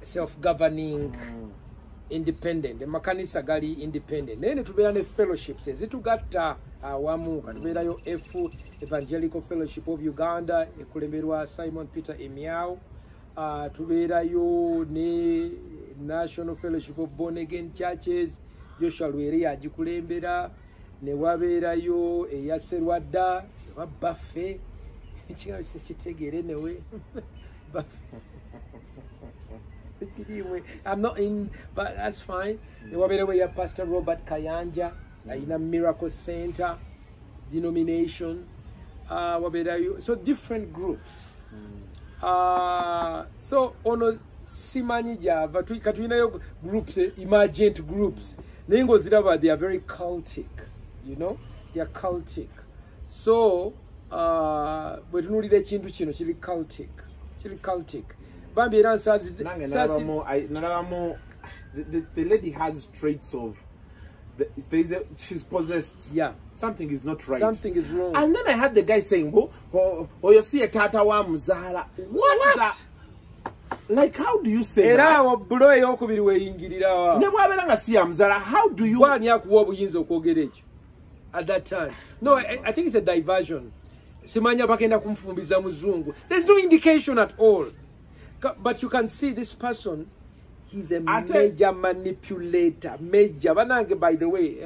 self-governing independent makanisa gali independent nene tubeera ne fellowships ezitugatta awamu katubeerayo Evangelical Fellowship of Uganda ekulemberwa Simon Peter Emiao tubeerayo ne National Fellowship of Born Again Churches Joshua Lwere agikulembera ne wabeerayo eyaserwadda wabaffe I'm not in, but that's fine. We have Pastor Robert Kayanja in a Miracle Center denomination. So different groups. So ono simanyi java katulinayo groups, emergent groups. Nengo ziraba they are very cultic, they are cultic. So bwe tunulira ekintu kino kiri cultic bambi era the lady has traits of she's possessed. Yeah, something is not right, something is wrong. And then I had the guy saying you see a tata wa muzala. What? Like, how do you say that? Era bulo eyokubiri weyingirira ne bwabera nga si ya muzala. How do you wani akuwa obuyinza okwogera ekyo at that time? No, I think it's a diversion. Simanya bakenda kumfumbiza muzungu. There's no indication at all. But you can see this person, he's a major manipulator. Major. By the way,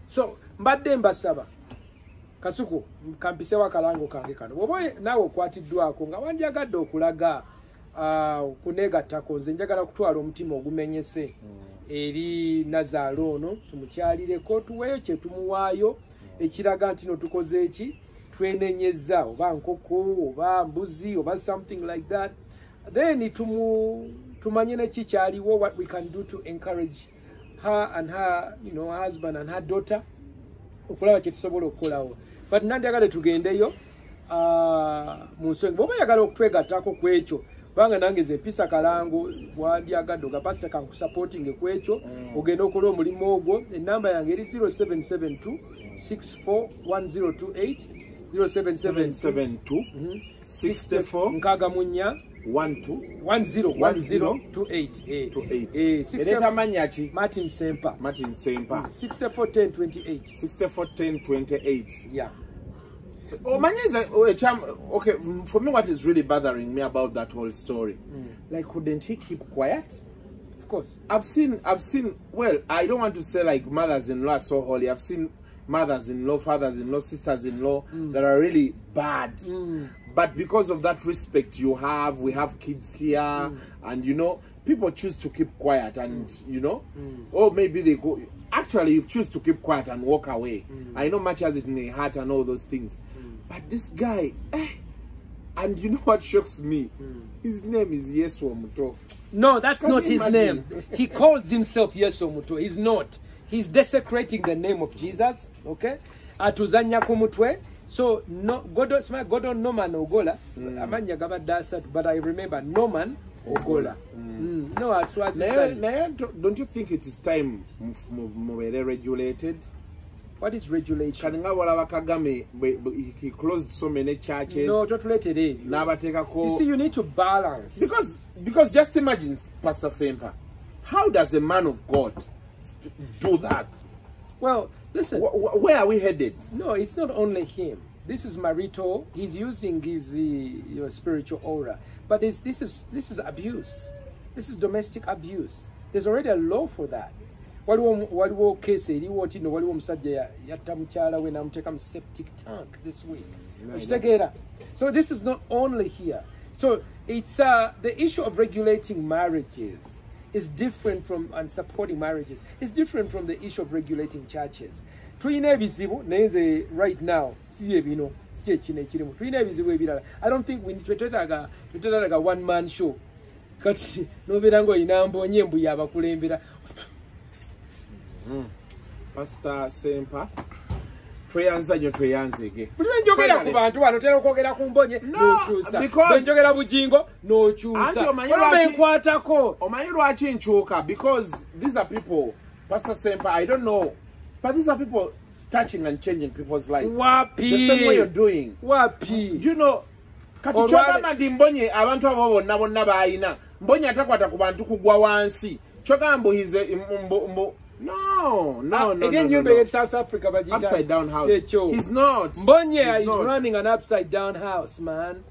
so mbadde mbasaba Kasuku kampisewa kalango kange kano. Woboye nawe okwatiddwako nga wandyagadde okulaga kunegattako nze njagala kutwala omutima ogumenyese eri nazaalo ono tumukyalireko tuweeyo kye tumuwaayo ekiraga nti no tukoze eki twenenyeza oba nkoko oba mbuzi oba something like that, then tumanye neki kyaliwo, what we can do to encourage her and her her husband and her daughter okulaba kye tusobola okukolawo. But nandyagala tugendeyo mu nsonga bw'oba oyagala okutwegattako ku ekyo kubanga nange ze mpisa kalango wandyagadde ogapasita kankusupporting ku ekyo ogenda okola omulimu ogwo ennamba yange eri 0772 641028 0772 64 nkaga munya 1028 Martin Sempa 641028 yeah. Oh, okay, for me, what is really bothering me about that whole story, like, couldn't he keep quiet? Of course. I've seen, well, I don't want to say like mothers-in-law are so holy. I've seen mothers-in-law, fathers-in-law, sisters-in-law that are really bad. But because of that respect we have kids here, and you know, people choose to keep quiet, and you know, or maybe they go, actually you choose to keep quiet and walk away. I know much has it in their heart and all those things. But this guy, and you know what shocks me? His name is Yesu Omuto. No, that's not his name. He calls himself Yesu Omuto. He's not. He's desecrating the name of Jesus. Okay? Atuzanya kumutwe. So no, Godon Norman Ogola. Amanya gabadasa, but I remember Norman Ogola. No, as don't you think it is time more regulated? What is regulation? He closed so many churches. No, not related. You see, you need to balance. Because just imagine, Pastor Sempa, how does a man of God do that? Well, listen. Where are we headed? No, it's not only him. This is Marito. He's using his spiritual aura. But this is abuse. This is domestic abuse. There's already a law for that. Waliwo case eriwo tino waliwo musajja yatta mukyala we namuteka mu septic tank this week. So this is not only here. So it's the issue of regulating marriages is different from, and supporting marriages is different from the issue of regulating churches. Tuyina ebizibu neze right now siye bino siye kino ekirimu tuyina ebizibu ebirala. I don't think we need to twetaaga one man show kati nobeera ng'oyina mbonye mbu yabakulembera. Pastor Sempa, tweyanzege. Njogera ku bantu bano tera okwogera ku mbonye n'okyusa. Njogera bujingo n'okyusa. Omanyi lwaki nkyuka? Because these are people, Pastor Sempa, I don't know, but these are people touching and changing people's lives. Wapi. The same way you're doing. Wapi. You know, kati kyogamba nti mbonye abantu abo bonna bonna bayina. Mbonye atakwata ku bantu kugwa wansi. Kyogamba hize No. Again, you in South Africa, but upside down house. He's not. Mbonye is running an upside down house, man.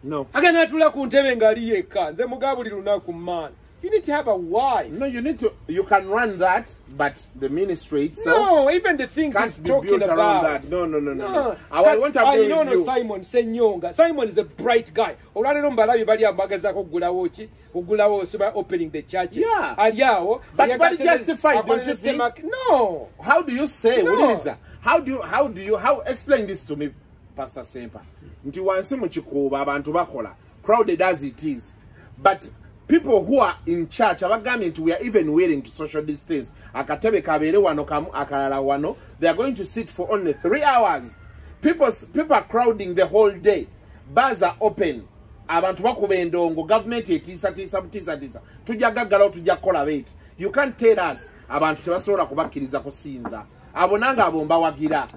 No. Again, natula kuntebe ngali yeka. Nze mugabuli lunaku man. You need to have a wife. No, you need to. You can run that, but the ministry itself. No, even the things he's talking about. That. No. I want to agree with you. Simon Senyonga. Simon is a bright guy. Olwalero mbalabi bali abagazako ogulawo soba opening the churches. Yeah. Aliyawo. But justified, don't you think? No. How do you say? No. What is that? How explain this to me, Pastor Sempa? Nti wansi mu kikuuba abantu bakola. Crowded as it is. But people who are in church, we are even willing to social distance. They are going to sit for only 3 hours. People are crowding the whole day. Bars are open. Government you can't tell us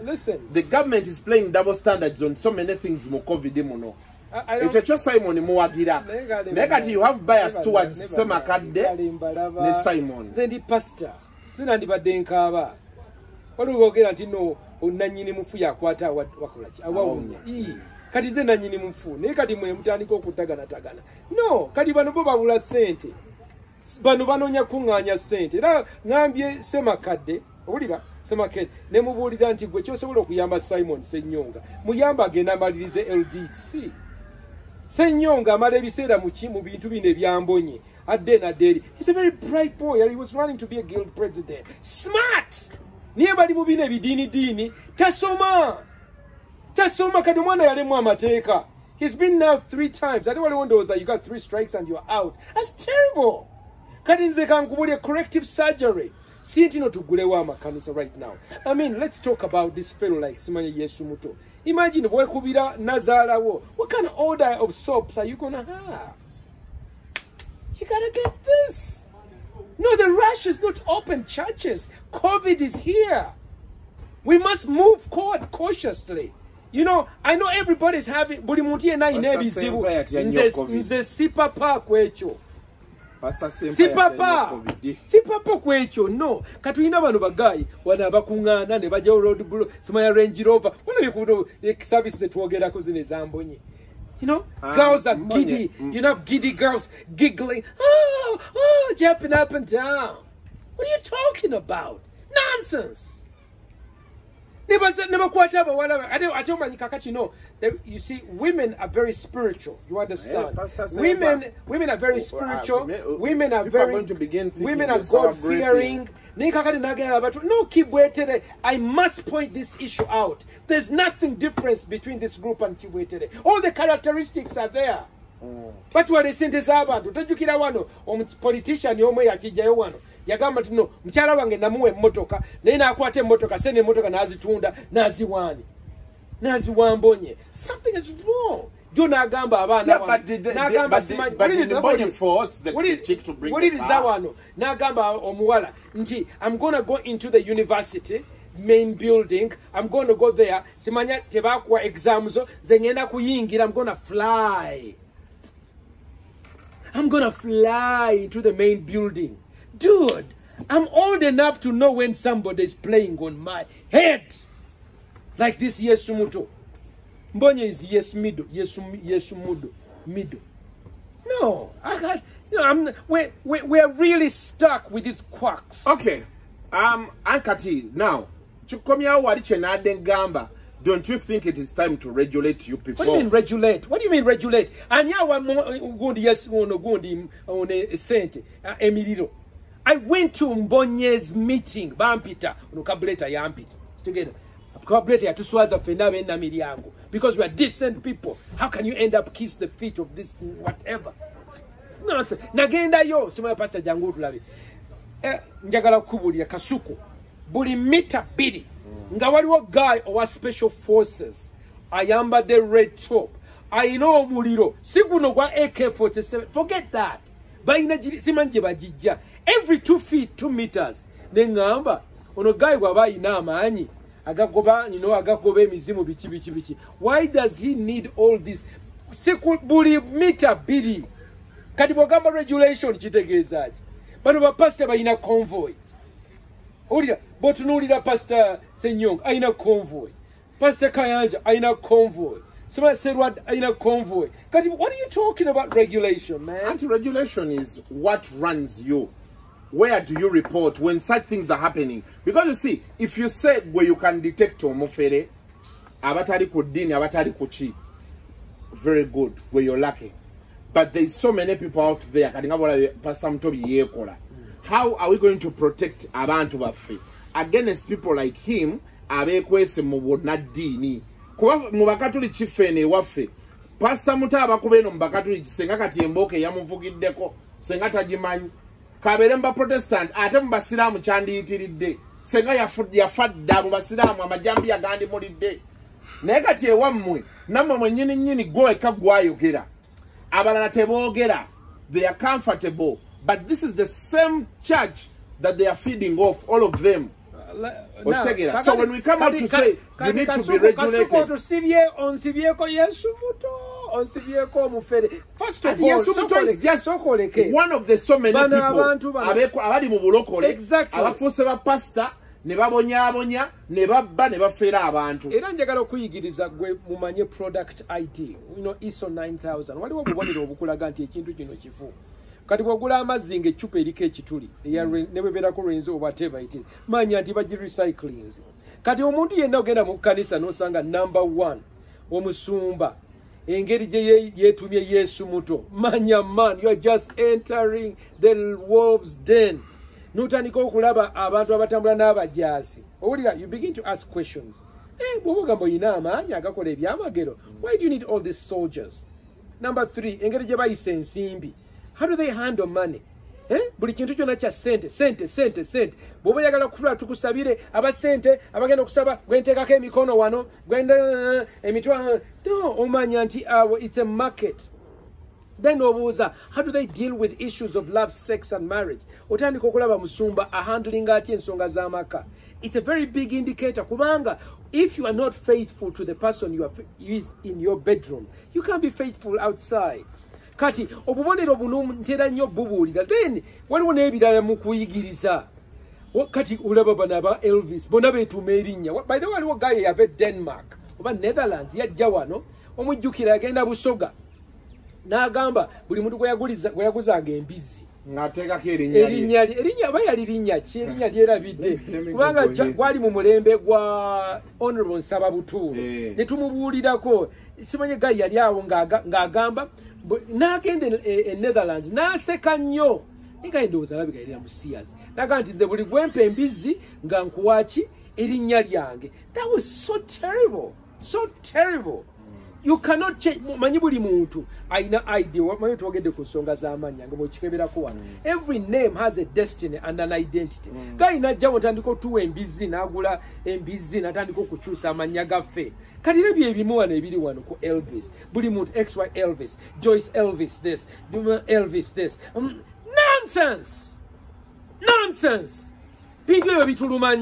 listen, the government is playing double standards on so many things mu COVID. It's Simon Muagira. Negati you have bias towards Semakade ne Simon. Zendi pastor. Zina ndibadde nkaba. Olugogera nti no onanyini mufu yakwata wakola ki awawunya. Kati ze nanyini mufu. Ne kati mwe mutandika okutagana. No, kati bano bo babula sente. Bano banonya kunganya sente. Era ngambye Semakade. Obulira Semakade ne mubulira nti gwe kyosobola okuyamba Simon Senyonga. Muyamba agenda amalirize LDC. Senyonga amala ebiseera mu bintu bino ebyambonye adde naderi. He's a very bright boy. He was running to be a guild president. Smart. Niye bali mu bino ebidiini tasoma kati omwana yalemu amateeka. He's been now 3 times. I don't want to wonder you got 3 strikes and you're out. That's terrible. Kati nze kankubulye corrective surgery. Sintino tugulewa amakanisa right now. I mean, let's talk about this fellow like Simanye Yesu Omuto. Imagine wekubira nazalawo. What kind of order of soaps are you gonna have? You gotta get this. No, the rush is not open, churches. COVID is here. We must move forward cautiously. You know, I know everybody's having buli muntu yena ine bizibu. Nze sipapa kwecho. Sipapa kwecho. No. Katulina bano bagayi wana bakungana ne baje road blow simaya Range Rover. Wala bikudo services etwogerako zine zambonye. You know, girls are giddy. You know, giddy girls giggling. Oh, jumping up and down. What are you talking about? Nonsense. Never quite ever. I tell my Kakachi, no. You see, women are very spiritual. You understand? Women are very spiritual. Women are God-fearing. No, keep waiting. I must point this issue out. There's nothing different between this group and keep waiting. All the characteristics are there. But what is sent is abantu. Tajukira wano, politician yomwe yakijayo wano. Yagamba tuno, mchala wange namuwe motoka, nena akwate motoka, sene motoka nazitunda, naziwani. Naziwambonye. Something is wrong. Jo nagamba abana wano. Nagamba simanyi. But did the money force the chick to bring the car? Wano. Nagamba omuwala. Nti, I'm gonna go into the university main building. I'm gonna go there. Simanya tebakwa exams. Zengena kuyingira. I'm gonna fly. I'm gonna fly into the main building. Dude, I'm old enough to know when somebody is playing on my head. Like this Yesu Omuto. Mbonye is Yesu Mudo. Middle. No, I got, you know, we're really stuck with these quacks. Okay. Ankati, now, chukomya wariche na dengamba. Don't you think it is time to regulate you people? What do you mean regulate? What do you mean regulate? Anya wa gundi yes ono gundi one sente Emiliro. I went to Mbonye's meeting. Bampita ono kableta yampita. Together. Kableta ya tuswaza fena benda miliango. Because we are decent people. How can you end up kiss the feet of this whatever? Nonsense. Nagenda yo sima pastor jangu tulabi. Njagala kubulia kasuku. Buli mita bidi. Nga waliwo guy owa special forces ayambadde red top ayina omuliro siguno gwa AK-47. Forget that. Bayina simanyi bajijja every 2 feet 2 meters nengamba ono guy bwaba ayina amaanyi agagoba agagoba emizimu biki. Why does he need all this? Buli mita biri kati bwagamba regulation kitegeezaaji bano bapasita bayina convoy. Olira botunulira Pastor Senyong aina convoy. Pastor Kayanja aina convoy. Somebody said what aina convoy. What are you talking about regulation, man? Anti-regulation is what runs you. Where do you report when such things are happening? Because you see, if you say where you can detect omufere, abatari kudini, abatari kuchi, very good, where you're lucky. But there's so many people out there. Pastor Mtobi yekola. How are we going to protect abantu baffe against people like him abekwese mu bonadini? Kuba mu bakatoliki fene waffe Pastor Mutaba kubeno mu bakatoliki senga kati emboke yamuvugiddeko senga tagimanyi kabere mba Protestant ate mu basiramu kyandiyitiridde senga yafadda mu basiramu amajambi agandi mulidde naye kati ewammwe nammwe mwennyini gwe ekagwayogera abalala teboogera. They are comfortable. But this is the same church that they are feeding off, all of them. So when we come out to say you need to be regulated. First of all, Yesu Omuto is just one of the so many people. Abali mu bulokole. Exactly. Abafuse ba pastor ne babonyabonya ne babba ne bafera abantu. Era njagala okuyigiriza gwe mumanye product ID. You know ISO 9000. Waliwo obubonero obukulaga nti ekintu kino kifu. Kati bwogula amazzi ng'eccupa eriko ekituli ne bwebeerako lwenzi oba whatever it is manya nti bagi recyclings. Kati omuntu yenna ogenda mu kkanisa n'osanga number 1 omusumba engeri gye yeetumye Yesu Omuto manya man you are just entering the wolves den. N'otandika okulaba abantu abatambula n'abajaasi. Owulira you begin to ask questions. Bw'oba ogamba oyina amaanyi agakola ebyamagero. Why do you need all these soldiers? Number 3 engeri gye bayisa ensimbi. How do they handle money? buli kintu kyonna kya sente bw'oba oyagala kufula tukusabire aba sente abagenda okusaba gwenteekako emikono wano gwenda emitwalo no omanya nti awo it's a market. Then obuuza, how do they deal with issues of love, sex and marriage? Otandika okulaba musumba handling atya ensonga z'amaka. It's a very big indicator kubanga if you are not faithful to the person you is in your bedroom, you can't be faithful outside. Kati obubonero buno ntera nnyo bubuulira. Then waliwo n'ebirala mu kuyigiriza. Kati olaba bano aba Elvis bonna beetuuma erinnya. By the way, waliwo guy yava Denmark oba Netherlands yajja wano omujjukira yagenda Busoga n'agamba buli muntu gwe yaguzanga embizzi ng'ateekako erinnya aba yali linnya ki erinnya lyerabidde kubanga gwali mu mulembe gwa Honorable Nsababutuulo ne tumubuulirako simanye gayi yali awo ng'agamba n'agenda e Netherlands n'aseka nnyo ngaye ndowooza alabika yali amusiyazi n'agamba nti nze buli gwempa embizzi nga nkuwaki erinnya lyange. That was so terrible. You cannot change. Manyi buli muntu aina idea. Manyi tuwagede ku nsonga z'amanya nga bw'okikeberako wano. Every name has a destiny and an identity. Gayi najja watandika otuwa embizzi n'agula embizzi n'atandika okukyusa amanya gaffe. Kati era byebimu wano ebiri wano ku Elvis. Buli muntu XY Elvis, Joyce Elvis this, Elvis this. Nonsense. Bintu ebyo bituluma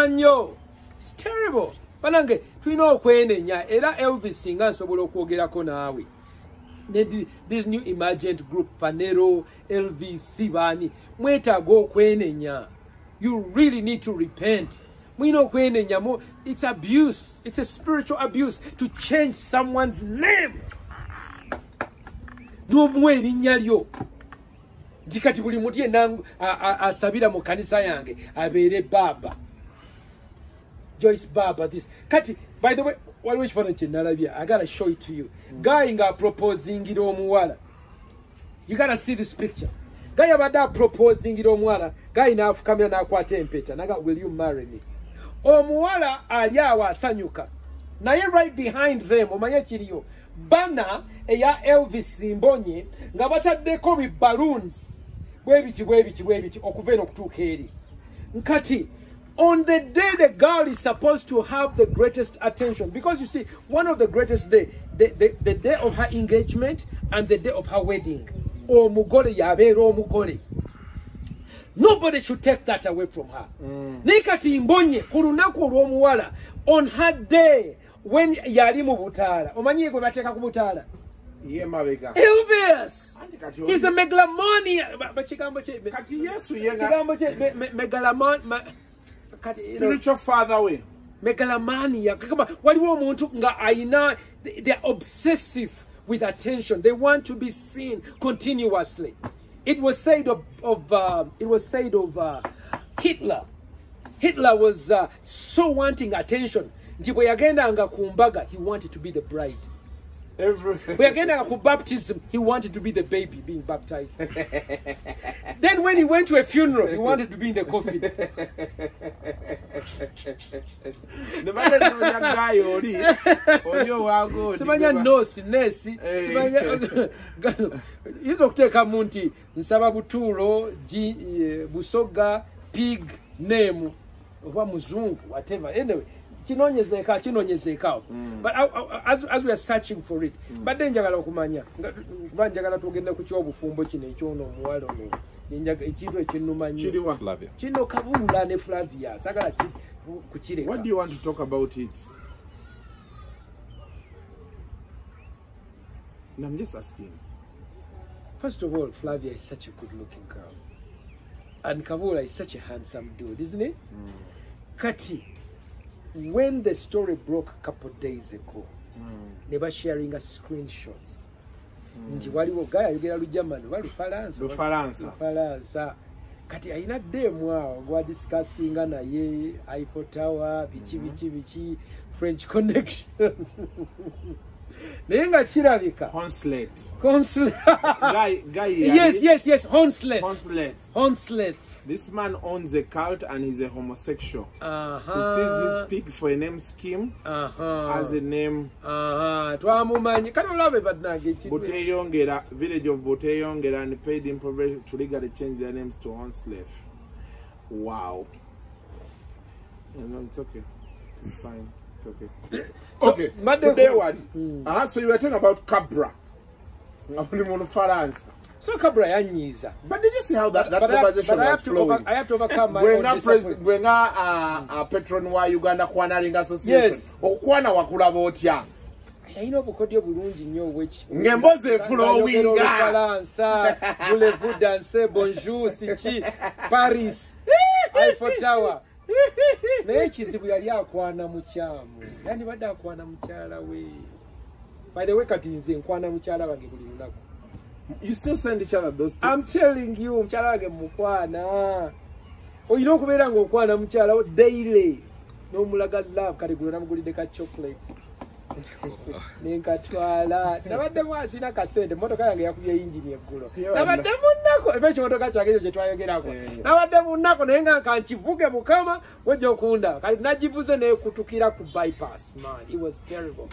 nnyo. It's terrible. Banange tulina okwenenya era Elvis nga nsobola okwogerako naawe. This new emergent group Panero, Elvis, Sibani, mwetaaga okwenenya. You really need to repent. Mwina okwenenya mo. It's abuse. It's a spiritual abuse to change someone's name. N'omuwa erinnya lyo. Dikati buli muntu yenna asabira mu kanisa yange abeere Baba. Joyce Baba this. Kati, by the way, which one I gotta show it to you. Guy nga proposing it omuwala. You gotta see this picture. Guy abada proposing it omuwala. Guy na afukamira na akwata empeta. Naga, will you marry me? Omuwala ali awa asanyuka. Naye right behind them, omanya kiriyo. Bana eya Elvis Mbonye nga bataddeko bi balloons. Bwebiti okuveera okutuuka eri. Nkati on the day the girl is supposed to have the greatest attention, because you see, one of the greatest day, the day of her engagement and the day of her wedding. Omugole yabeera omugole. Nobody should take that away from her. Nikati Mbonye ku lunaku olw'omuwala on her day when yali mu butaala. Omanyi gwe bateeka ku butaala? Elvis! He's a megalomania. Kati Yesu yenga megalomania. Spiritual father way. Megalomania. Waliwo omuntu nga aina, they're obsessive with attention. They want to be seen continuously. It was said of Hitler. Hitler was so wanting attention. Nti bwe yagendanga ku mbaga, he wanted to be the bride. Bwe yagendanga ku baptism, he wanted to be the baby being baptized. Then when he went to a funeral, he wanted to be in the coffin. The man no young guy oli wago. Simanya nosi nesi. Simanya yizo kuteka munti Nsababutuulo, Busoga, pig name oba muzungu whatever. Anyway, chinonyezeka. But as we are searching for it, but then njagala okumanya njagala tugenda ku kyobufumbo kino ekyono omuwala ono ekintu ekinnuma nnyo kino Kabulula ne Flavia sagala kukireka. What do you want to talk about it? No, I'm just asking. First of all, Flavia is such a good-looking girl, and Kabula is such a handsome dude, isn't it? Kati, when the story broke a couple of days ago, they were sharing us screenshots. Nti waliwo guy ayogera Lujamano bali Faransa. Kati ayina demu awo gwa discussinga naye Eiffel Tower bichi French connection. naye nga kirabika Honslet. yes Honslet. This man owns a cult and he's a homosexual. He sees his pig for a name scheme as a name. Twamumanyi kana olabe badnage Boteyongera, village of Boteyongera, and paid him to legally change their names to Honslet. Wow. No, it's okay. It's fine. It's okay. Okay. Today one. So you were talking about Cabra. So Cabra yanyiza. But did you see how that conversation was flowing? I have to overcome my own disappointment. Gwenga patron wa Uganda Kwanaling Association. Yes. Okwana wakulaba otya. Ayina obukodyo bulungi nnyo which ngemboze flowing Faransa voulez-vous danser bonjour siki Paris Eiffel Tower naye kizibu yali akwana mukyamu yani badde akwana mukyala we. By the way kati nze nkwana mukyala wange buli lunaku. You still send each other those things? I'm telling you mukyala wange mukwana oyina okubeera ng'okwana mukyala daily n'omulaga love kati gwe namugulidde ka chocolate Ninkatwala nabadde mwasina kasente motoka yange yakubye engine eggulo nabadde munnako ebyo kimotoka kyange ekyo kye twayogerako nabadde munnako naye nga kankivuge mukama wejja okunda kati nagivuze nekutukira ku bypass. Man, it was terrible.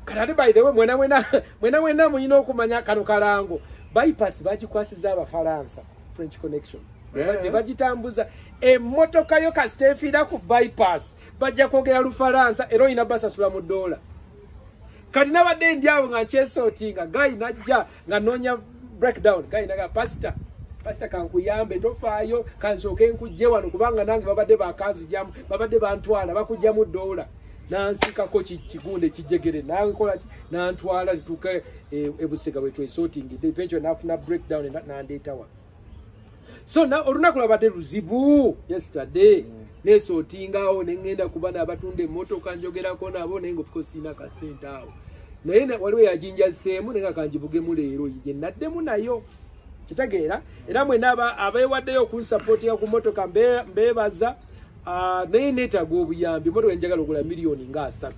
Kati by the way mwena muyina okumanya kano kalango bypass bagikwasiza Abafalansa French connection. Bagitambuza emmotoka yo kasitefira ku bypass bajja kwogera Lufalansa era oyina basasula mu $. Kati nabadde ndyawo nga nkyesootinga gayi najja nga noonya breakdown gayi naga pastor kankuyambe tofaayo kansooke nkujje wano kubanga nange babadde bakazijamu babadde bantwala bakujja mu $. Nansikako kigunde kijegere nawe kola nantwala lituka ebusega bwe twesootingidde eventually nafuna breakdown nandeetawa. So now olunaku lwabadde luzibu yesterday nesootingawo nengenda kuba n'abatunda emmotoka njogerako nabo naye ngaofiko siina kasente awo naye waliwo yajinjaseemu naye nga kanjivugemu leero ye naddemu nayo kitegeera era mwena abeewaddeyo okunsapootinga ku mmotoka mbeebaza naye neetaaga obuyambi emmotoka enjagala okula $3 nga 3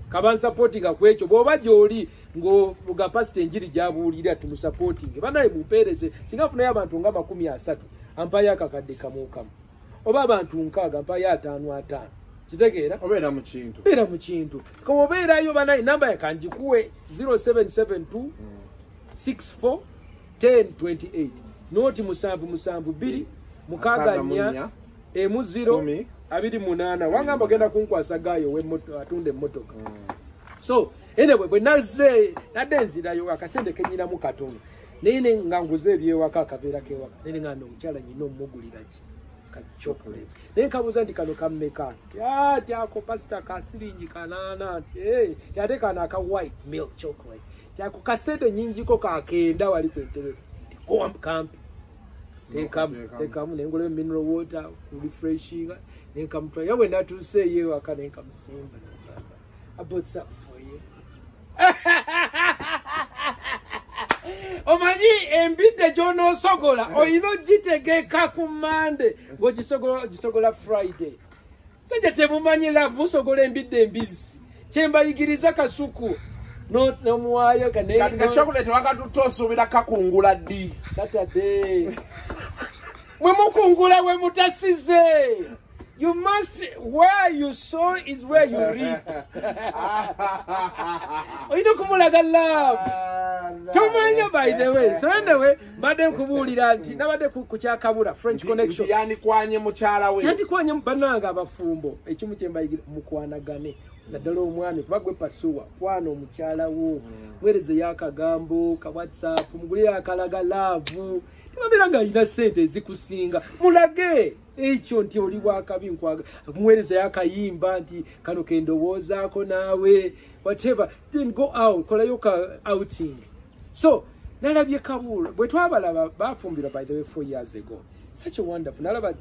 kabansapootinga ku ekyo bw'oba gy'oli ng'obuga pasita enjiri gy'abuulira tumusapootinge banaye mumpeereze singa afunayo abantu nga 30 ampayo akakadde kamu kamu oba abantu 6 ampayo 5 kitegeera obeera mu kintu kama obeerayo banaye namba yakanjikuwe 0772 64 1028 noti 772 6 4 28 wangamba ogenda kunkwasa gayo atunda emmotoka. So anyway bwe nazze nadde nzirayo akasente kenyinamu katono naye nga nguze ebyewaka akaveera kewaka naye nga omukyala nyina omugulira ki ka chocolate naye nkabuuza nti kano kammeka ati ako pasita ka siringi 8 nti ate kano aka white milk chocolate ti ako kasente nyingiko ka 9 wali kwentebe kampi tekamu nengolayo mineral water refreshing nenkamutwala yawe natuuseeyo ewaka nenkamusimba I bought something for you. Omanyi embidde gy'onoosogola oyina ogitegeka ku Monday ng'ogisogola Friday. Sajja temumanyi love musogola embidde embizzi kyembayigiriza kasuku n'omuwaayo chocolate wakatuta osuubira kakungula ddi Saturday mwe mukungula we mutasize. You must, where you sow is where you reap. You know kumulaga love. Tomanya by the way. So anyway, badde kubulira nti nabadde kukyakabula French connection. Yani kwanye mukyala we. Yanti kwanye bananga abafumbo. Ekimu kyembayigire mukwanagane. Naddala omwami kubagwe pasuwa kwana omukyala wo. Mwereze yakagambo ka WhatsApp mugulira akalaga love. Tubabira nga ina sente zikusinga. Mulage. Ekyo nti oli wakabi nkwaga kumwereza yakayimba nti kano kendowoozaako naawe whatever then go out kolayo ka outing. So nalabye Kabula bwe twabalaba bafumbira by the way 4 years ago such a wonderful nalaba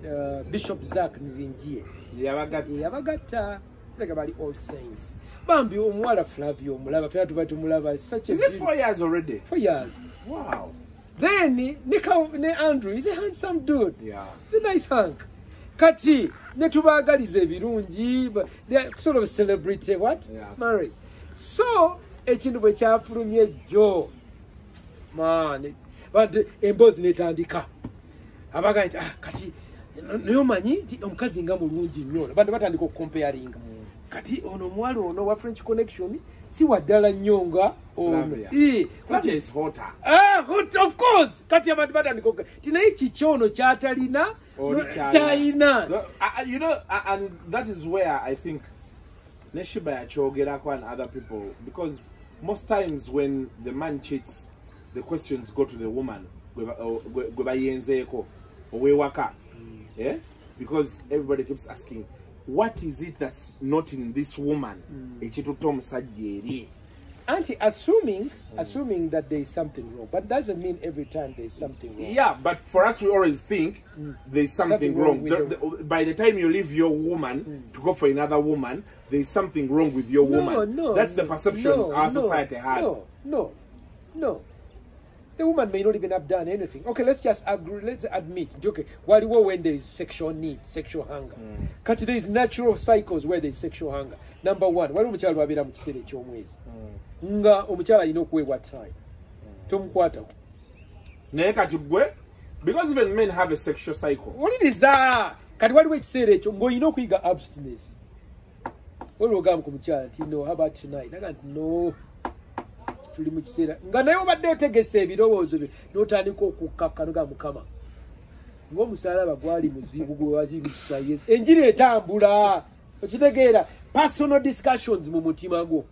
Bishop Zack Niringie yabagatta like bali All Saints bambi omuwala Flavio mulaba fera tuba tumulaba such a is it 4 years already? 4 years. Wow. Then ne Andrew is a handsome dude. Yeah. He's a nice hunk. Kati ne tubagalize ebirungi they are sort of celebrity what? Yeah. Married. So ekintu bwe kyafulumye jjo maani bade emboozi netandika abaga nti kati naye omanyi nti omukazi nga mulungi nnyo bade batandika okukomparinga kati ono omuwala ono wa French Connection si waddala nnyo nga ono of course kati abantu batandika ti naye kiki ono kyatalina kyayina you know, and that is where I think Neshiba yachogerako and other people, because most times when the man cheats, the questions go to the woman. Yeah? Because everybody keeps asking, what is it that's not in this woman? Auntie, assuming that there is something wrong, but doesn't mean every time there is something wrong. Yeah, but for us, we always think there is something wrong. By the time you leave your woman to go for another woman, there is something wrong with your woman. That's the perception our society has. No. The woman may not even have done anything. Okay, let's just agree. Let's admit. Okay, when there is sexual need, sexual hunger. Because there is natural cycles where there is sexual hunger. Number one, wali omukyala wabeera mu kiseera eky'omwezi nga omukyala alina okuweebwa time tomukwatako naye kati gwe, because even men have a sexual cycle. Oliriza kati waliwo ekiseera ekyo ng'olina okuyiga abstinence. Waliwo ogamba ku mukyala nti no, how about tonight? Naga nti no, tuli mu kiseera nga naye obadde otegese ebirowoozo bye n'otandika okukkakka noga Mukama ng'omusalaba gwali muzibu gwe wazirusa Yesu, enjiri etambula. Okitegeera personal discussions mu mutima gwo.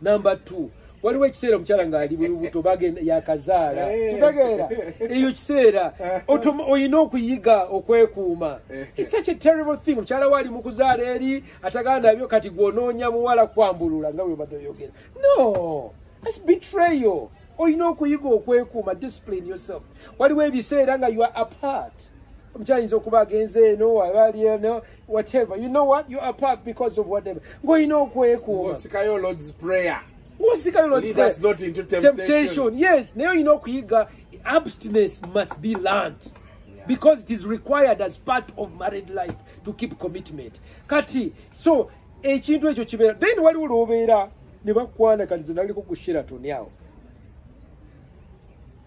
Number 2, waliwo ekiseera omukyala ng'ali bulubuto bagenda yakazaala. Kitegeera eyo kiseera olina okuyiga okwekuuma. It's such a terrible thing. Omukyala wali mu kuzaala eri ataganda byo kati gw'onoonya muwala kwambulula nga bwe badde oyogera. No, that's betrayal. Olina okuyiga okwekuuma, discipline yourself. Waliwo ebiseera nga you are apart. Omukyala okuba agenze eno abali eno whatever, you know what, you are apart because of whatever. Ng'olina okwekuuma. Ng'osikayo Lord's Prayer. Lead us not into temptation. Yes, naye olina okuyiga abstinence must be learned. Because it is required as part of married life to keep commitment. Kati, so ekintu ekyo kibeera. Then waliwo lw'obeera ne bakwana kati ze naliko ku Sheraton awo.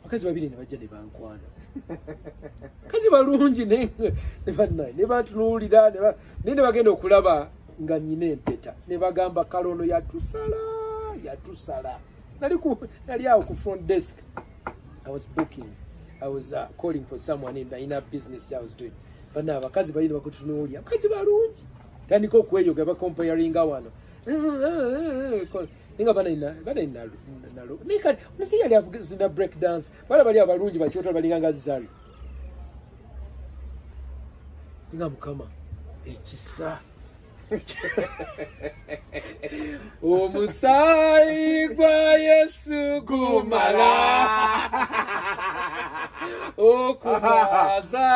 Bakazi babiri ne bajja ne bankwana. Kazi balungi ne batunuulira ne bagenda okulaba nga nnyina empeta ne bagamba kalono yatusala. Nali awo ku front desk. I was booking. I was calling for someone in a business I was doing. But now abakazi balina bakutunuulira. Abakazi balungi. Tandika okweyoga bakomparinga wano. Ninga bana nalo. Nika unasi yali afugizina break dance. Bala bali abalungi bakyota balinga ngazizali. Ninga Mukama ekisa. Omusaayi gwa Yesu gumala okubaza.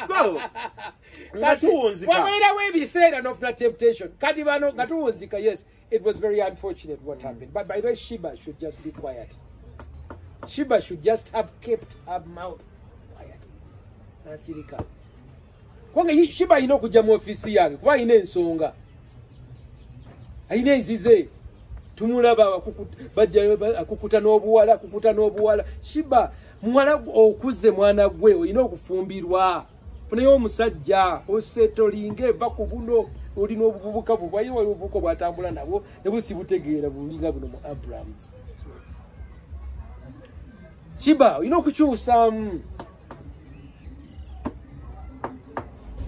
So wawera webiseera nofuna temptation kati bano nga tuwunzika. Yes, it was very unfortunate what happened, but by the way Sheba should just be quiet. Sheba should just have kept her mouth quiet. Nasirika kwange Sheba alina okujja mu ofisi yange kuba alina ensonga, alina enzize. Tumulaba akukuta n'obuwala. Sheba muwala okuze mwana gwe olina okufumbirwa. Funayo omusajja osetolinga eva ku buno olina obuvubuka bubwaye wali obuvubuka bwatambula nabwo ne busibutegeera bulinga buno mu Abrams. Sheba olina okukyusamu.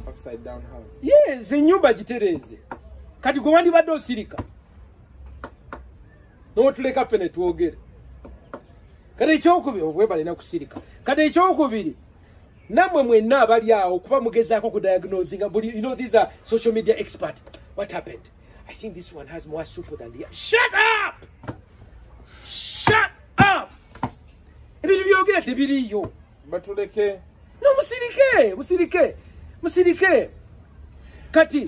Upside down house. Yes, ennyumba gitereze. Kati gwe wandibadde osirika n'otuleka ffe ne twogere. Kati ekyokubiri webalina kusirika. Kati ekyokubiri namwe mwenna abali awo kuba mugezaako kudiagnosing, you know, these are social media experts. What happened? I think this one has more soup than the other. Shut up! Shut up! Ebintu byogera tebiriyo. Batuleke. No, musirike. Kati.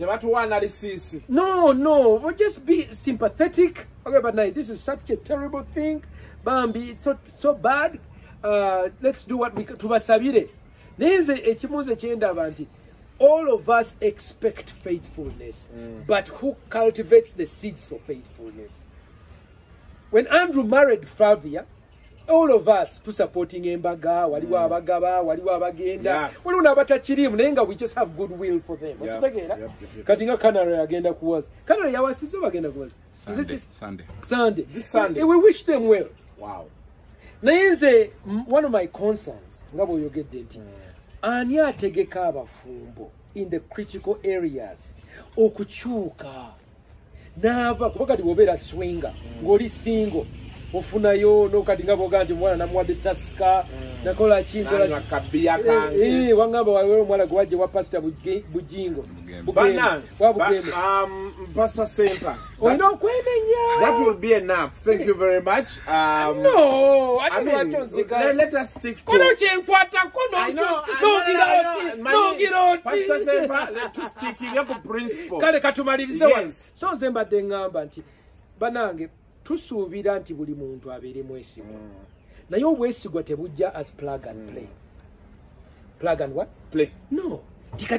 No, we'll just be sympathetic. Okay, but now this is such a terrible thing. Bambi, it's so bad. Let's do what we can. Tubasabire. Nenze ekimuze kyenda banti all of us expect faithfulness, but who cultivates the seeds for faithfulness? When Andrew married Flavia, all of us to supporting embaga, waliwa abagaba, waliwa abagenda, waliwa nabatachirimu, nenga we just have goodwill for them. Katinga Canary agenda kuwaza. Canary yawasizo bagenda kuwaza. Sunday. This Sunday. We wish them well. Wow. Nayenze, one of my concerns, ngabo yogedde nti, ani ategeka abafumbo in the critical areas okuchuka. Nava kubakati bobera swinga, ngoli single. Ofunayo no kati ngabo ganti mwana namwadde taska nakola chingola nakabia kange wangamba wawe mwana gwaje wa pastor bujingo Pastor Sempa, that will be enough. Thank you very much. No, I mean, let us stick to Pastor Sempa, to sticking up a principle. Kale katumalirize wansi. So Zemba dengamba nti banange tusuubira nti buli muntu abeere mwesigwa. Naye obwesigwa tebujja as plug and play. Plug and what? Play. No.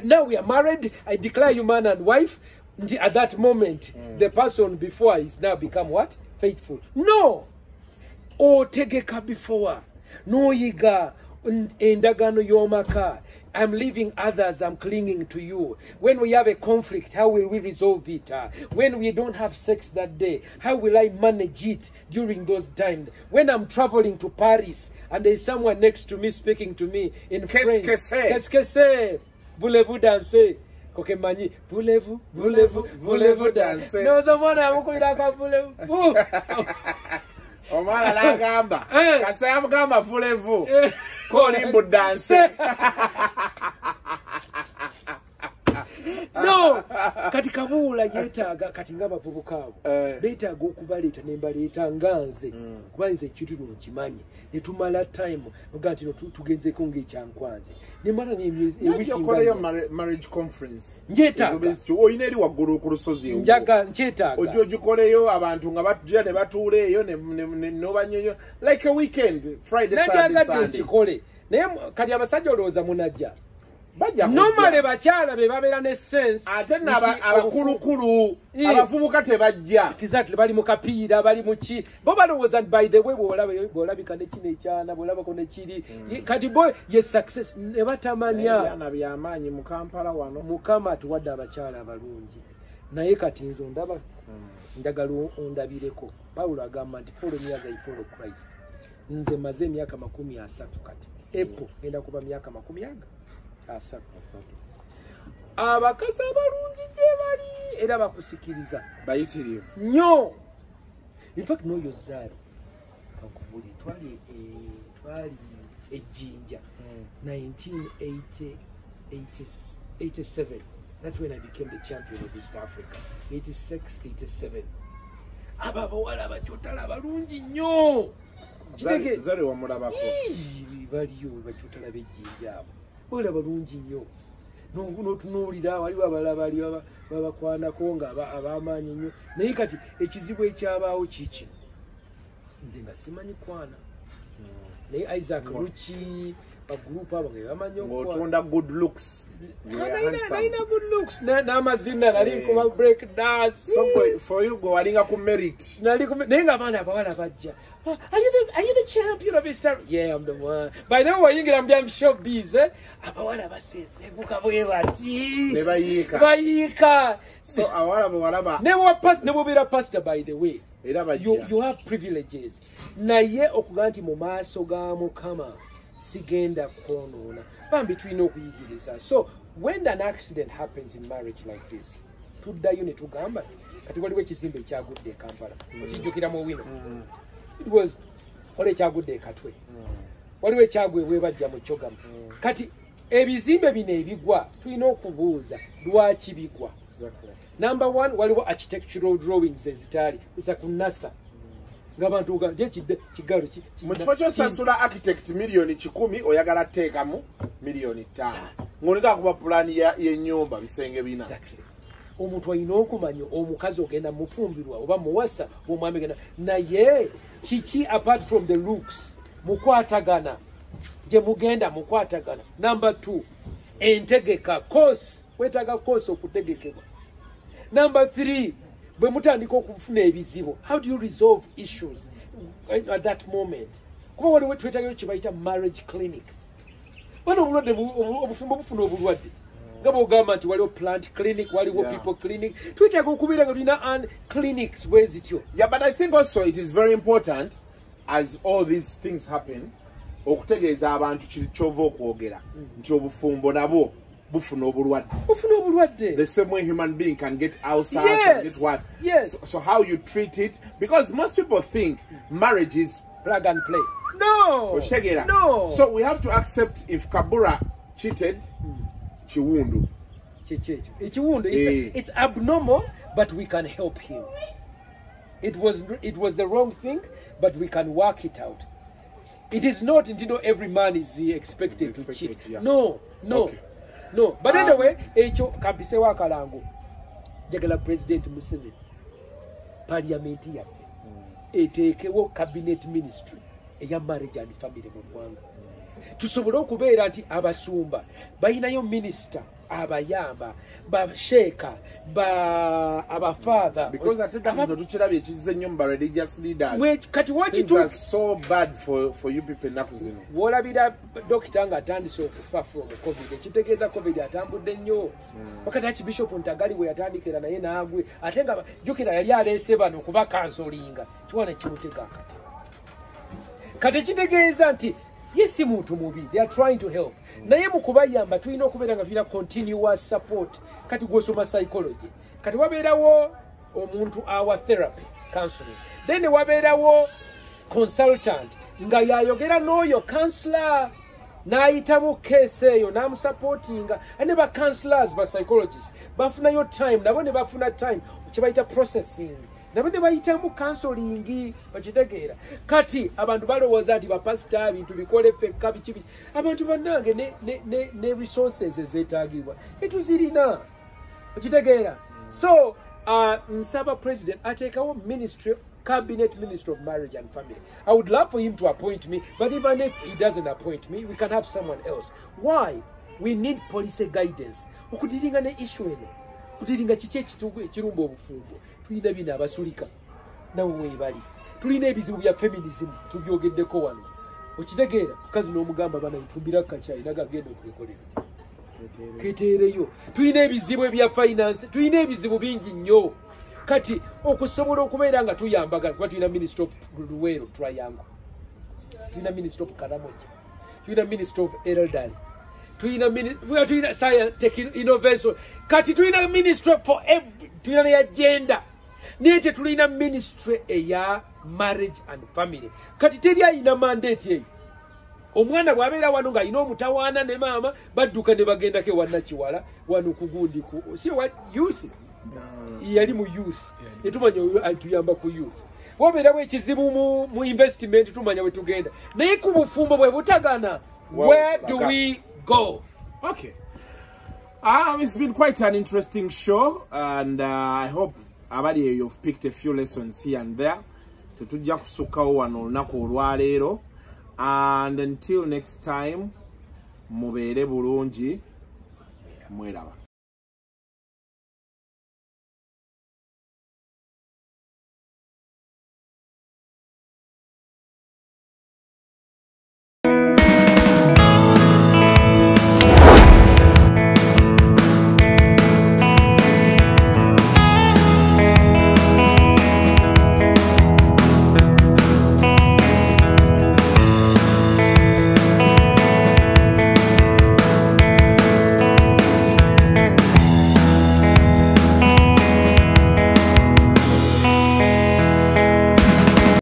Now we are married, I declare you man and wife. At that moment, the person before is now become what? Faithful. No. O tegeka before. No yiga endagano yomaka. I'm leaving others, I'm clinging to you. When we have a conflict, how will we resolve it? When we don't have sex that day, how will I manage it during those times? When I'm traveling to Paris and there's someone next to me speaking to me in French. Qu'est-ce que c'est? Voulez-vous danser? Kokemanyi, voulez-vous danser? No, someone amukuiraka voulez-vous. Omala la gamba. Kasaya mugamba voulez-vous. Kolimbu danser. No, katika vula yetaga katinga bavubukawo. Beta go kubalita nembalita nganze. Kubanze ekitu n'okimanyi. Ne tumala time ogati no tugenze konge kyankwanze. Ne mara ne wiki ngalo marriage conference. Njetaga. Oyina eri waggulu ku lusozi. Njaga njetaga. Ojo gikoleyo abantu nga batujja ne batuuleyo ne nobanyonyo like a weekend Friday Saturday Sunday. Kole. Naye kati abasajja olowooza munajja. Normally bakyala be babeera ne sense ate abakulukulu abavubuka tebajja exactly bali mu kapiira bali mu ki bo balowooza by the way bw'olabika ne kino ekyana bw'olabako ne kiri kati bo ye success ne batamanya ebyana by'amaanyi mu Kampala wano Mukama atuwadde abakyala abalungi naye kati nze ondaba njagala ondabireko Pawulo agamba nti follow me as I follow Christ nze maze emyaka 30 kati epo ngenda kuba myaka 30 asatu. Abakazi abalungi gye bali era bakusikiriza bayitirivu nnyo. In fact no yozaari kakubuli twali ejjinja 1987. That's when I became the champion of East Africa. 86-87. Abawala abachotala abalungi nnyo. Zari wamulabako baliyo bachotala bejjinja abo bola balungi nnyo n'otunuulira waliwo abalala bali babakwanako nga ab'amaanyi nnyo naye kati ekizibu ekyabaawo kiki nze nga simanyi kwana naye Isaac Ruki bagurupu abo nga bamanyi ng'otunda good looks nalina good looks n'amazina nali nkuba break dance so for you go walinga ku merit naye nga abaana abawala bajja. Are you the champion of East Africa? Yeah, I'm the one. By the way, I'm showbiz, eh? Abawala basese buka bwe bati. Bayika. So awala bawala never be a pastor by the way. You have privileges. Naye okuganti mu maaso ga Mukama sigenda konoona. Bambi tulina okuyigiriza. So when an accident happens in marriage like this, tuddayo ne tugamba kati waliwo ekizimbe ekyagudde e Kampala. Okijjukira mu wino. It was wale kyagudde katwe. Waliwo ekyagwe webajja mu kyogamu. Kati ebizimbe bino ebigwa tulina okubuuza lwaki bigwa. Number 1 waliwo architectural drawings ezitali za kunasa. Ngabantu uganje kigalo ki. Mu kifo ky'osasula architect milioni 10 oyagala teekamu milioni 5. Ng'oneka kuba plan y'ennyumba bisenge bina. Exactly. Omuntu ayina okumanya omukazi ogenda mufumbirwa oba muwasa omwami genda naye kiki apart from the looks mukwatagana gye mugenda mukwatagana. Number 2 entegeka course wetaga course okutegekebwa. Number 3, bwe mutandika okufuna ebizibu, how do you resolve issues at that moment? Kuba waliwo twetagayo kibayita marriage clinic. Bano obulwadde obufumbo bufuna obulwadde nga bw'ogamba nti waliwo plant clinic, waliwo people clinic, twetaaga okubeera nga tulina clinics bwe zityo. Yeah, but I think also it is very important as all these things happen okutegeeza abantu kyova okwogera nti obufumbo nabo bufuna obulwadde. The same way human being can get ulcers, can get what? Yes. So how you treat it, because most people think marriage is plug and play. No. No. So we have to accept if Kabura cheated, chiwundu. It's abnormal, but we can help him. It was the wrong thing, but we can work it out. It is not, every man is expected to cheat. Yeah. No. Okay. No. But anyway, echo kampisewa kalango. Jagala President Museveni. Parliament yaffe. Etekewo cabinet ministry eya marriage and family mu ggwanga. Tusobole okubeera nti abasumba bayinayo minister abayamba basheka abafather, because at times tukirabye ekizize nnyo mu religious leaders. Kati things are so bad for you people naku zino. Wolabira dokita nga atandise okufa from COVID, ekitegeeza COVID atambudde nnyo. Wakati Archbishop Ntagali we yatandikira naye naagwe ate nga jukira yali aleese bano kuba kansolinga kiwana kimutega akati. Kati ekitegeeza nti Yes, muntu mubi. They are trying to help. Naye mukubayamba tulina okubeera nga tulina continuous support. Kati gwosoma psychology. Kati wabeerawo omuntu awa therapy, counseling. Then wabeerawo consultant nga yayogera n'oyo counselor n'ayitamu case eyo n'amusupportinga. Ane ba counselors ba psychologists bafunayo time, nabo ne bafuna time kyebayita processing. Nabo ne bayitamu counseling bakitegeera. Kati abantu balowooza nti bapasita bintu bikole fekka bikibi. Abantu bannange ne resources ezeetaagibwa etuzirina bakitegeera. So nsaba president ateekawo ministry, cabinet minister of marriage and family. I would love for him to appoint me, but even if he doesn't appoint me, we can have someone else. Why? We need policy guidance. Okudiringa ne issue eno. Kudiringa kiki ekirumba obufumbo. Tulina bina abasulika nawe weebali. Tulina ebizibu bya feminism tubyogeddeko wano. Okitegeera mukazi n'omugamba bana itumbira kachayi nagagenda okulekolera. Keteereyo. Tulina ebizibu ebya finance, tulina ebizibu bingi nnyo. Kati okusobola okubeera nga tuyambaga kuba tulina minister of Luwero Triangle, tulina minister of Karamoja, tulina minister of Elderly, tulina science innovation, kati tulina ministry for every, tulina agenda nete tulina ministry eya marriage and family. Kati teri ayina mandate eyo. Omwana bwabeera wano nga ayina omutawaana ne maama badduka ne bagenda ke wanna kiwala wano kugundi ku see what youth yali mu youth etumanya atuyamba ku youth wabeera ekizibu mu investment tumanya we tugenda naye ku bufumbo bwe butagana. Where do we go? Okay, it's been quite an interesting show, and I hope abali you've picked a few lessons here and there. Tetujja kusukawo wano olunaku olwaleero, and until next time mubeere bulungi, mweraba.